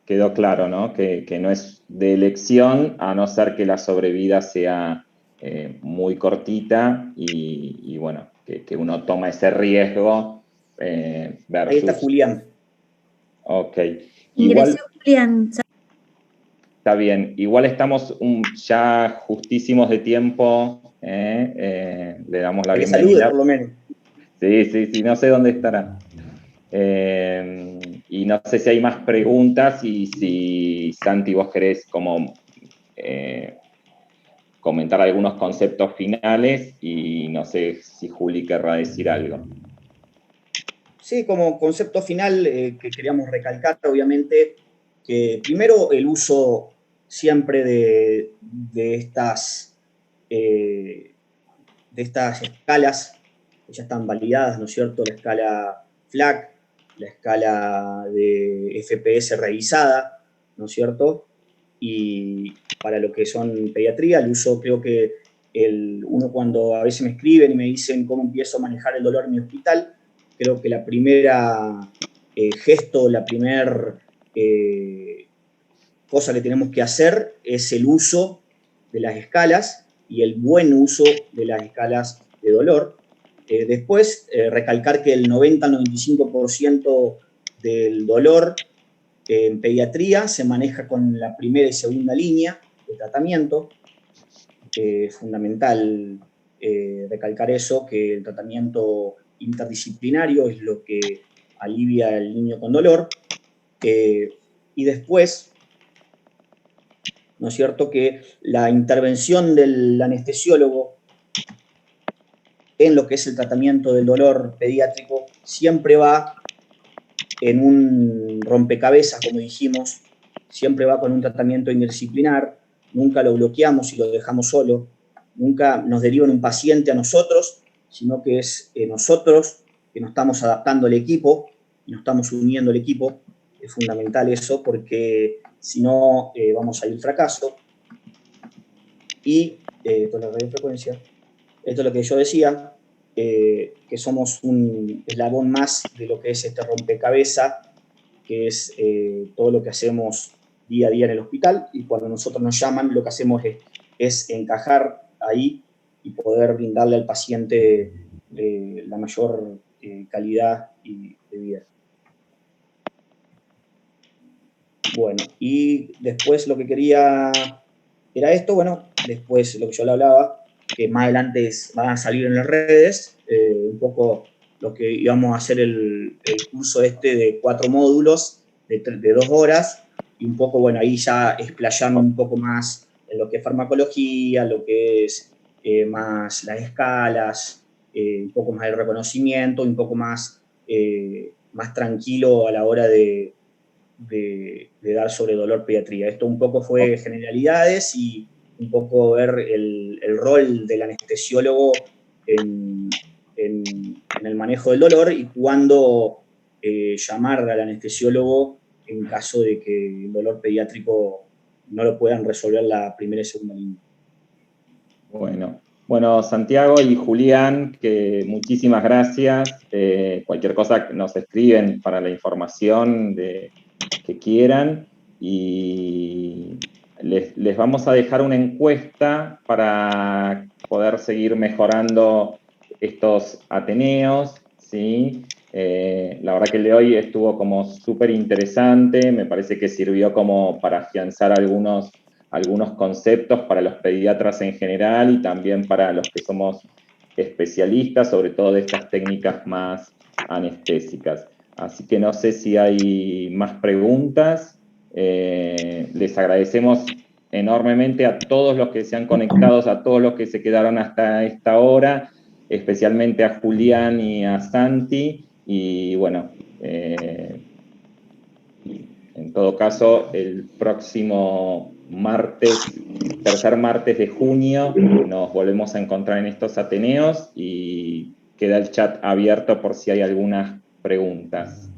Quedó claro, ¿no? Que no es de elección, a no ser que la sobrevida sea muy cortita y bueno, que uno toma ese riesgo versus...
Ahí está Julián.
Ok.
Ingresó Julián.
Está bien. Igual estamos ya justísimos de tiempo. Le damos la bienvenida.
Que salude, por lo menos.
Sí, no sé dónde estará. Y no sé si hay más preguntas y si, Santi, vos querés como comentar algunos conceptos finales y no sé si Juli querrá decir algo.
Sí, como concepto final que queríamos recalcar, obviamente, que primero el uso siempre de estas escalas que ya están validadas, ¿no es cierto? La escala FLAC, la escala de FPS revisada, ¿no es cierto? Y para lo que son pediatría, el uso creo que uno cuando a veces me escriben y me dicen cómo empiezo a manejar el dolor en mi hospital, creo que la primera gesto, la primera cosa que tenemos que hacer es el uso de las escalas y el buen uso de las escalas de dolor. Después, recalcar que el 90-95% del dolor en pediatría se maneja con la primera y segunda línea de tratamiento. Es fundamental recalcar eso, que el tratamiento interdisciplinario es lo que alivia al niño con dolor. Y después, ¿no es cierto?, que la intervención del anestesiólogo en lo que es el tratamiento del dolor pediátrico siempre va en un rompecabezas, como dijimos, siempre va con un tratamiento interdisciplinar, nunca lo bloqueamos y lo dejamos solo, nunca nos derivan un paciente a nosotros, sino que es nosotros que nos estamos adaptando al equipo y nos estamos uniendo al equipo. Es fundamental eso porque si no vamos a ir al fracaso. Y con la radiofrecuencia, esto es lo que yo decía, que somos un eslabón más de lo que es este rompecabezas, que es todo lo que hacemos día a día en el hospital, y cuando nosotros nos llaman lo que hacemos es encajar ahí y poder brindarle al paciente la mayor calidad de vida. Bueno, y después lo que quería era esto, bueno, después lo que yo le hablaba, que más adelante van a salir en las redes, un poco lo que íbamos a hacer el curso este de 4 módulos de 2 horas, y un poco, bueno, ahí ya explayando un poco más en lo que es farmacología, lo que es más las escalas, un poco más el reconocimiento, un poco más, más tranquilo a la hora de dar sobre dolor pediatría. Esto un poco fue generalidades y un poco ver el rol del anestesiólogo en el manejo del dolor y cuándo llamar al anestesiólogo en caso de que el dolor pediátrico no lo puedan resolver la primera y segunda línea.
Bueno, Santiago y Julián, que muchísimas gracias. Cualquier cosa nos escriben para la información que quieran, y les vamos a dejar una encuesta para poder seguir mejorando estos ateneos, ¿sí? La verdad que el de hoy estuvo como súper interesante, me parece que sirvió como para afianzar algunos conceptos para los pediatras en general y también para los que somos especialistas, sobre todo de estas técnicas más anestésicas. Así que no sé si hay más preguntas. Les agradecemos enormemente a todos los que se han conectado, a todos los que se quedaron hasta esta hora, especialmente a Julián y a Santi. Y bueno, en todo caso, el próximo martes, tercer martes de junio, nos volvemos a encontrar en estos ateneos y queda el chat abierto por si hay algunas preguntas.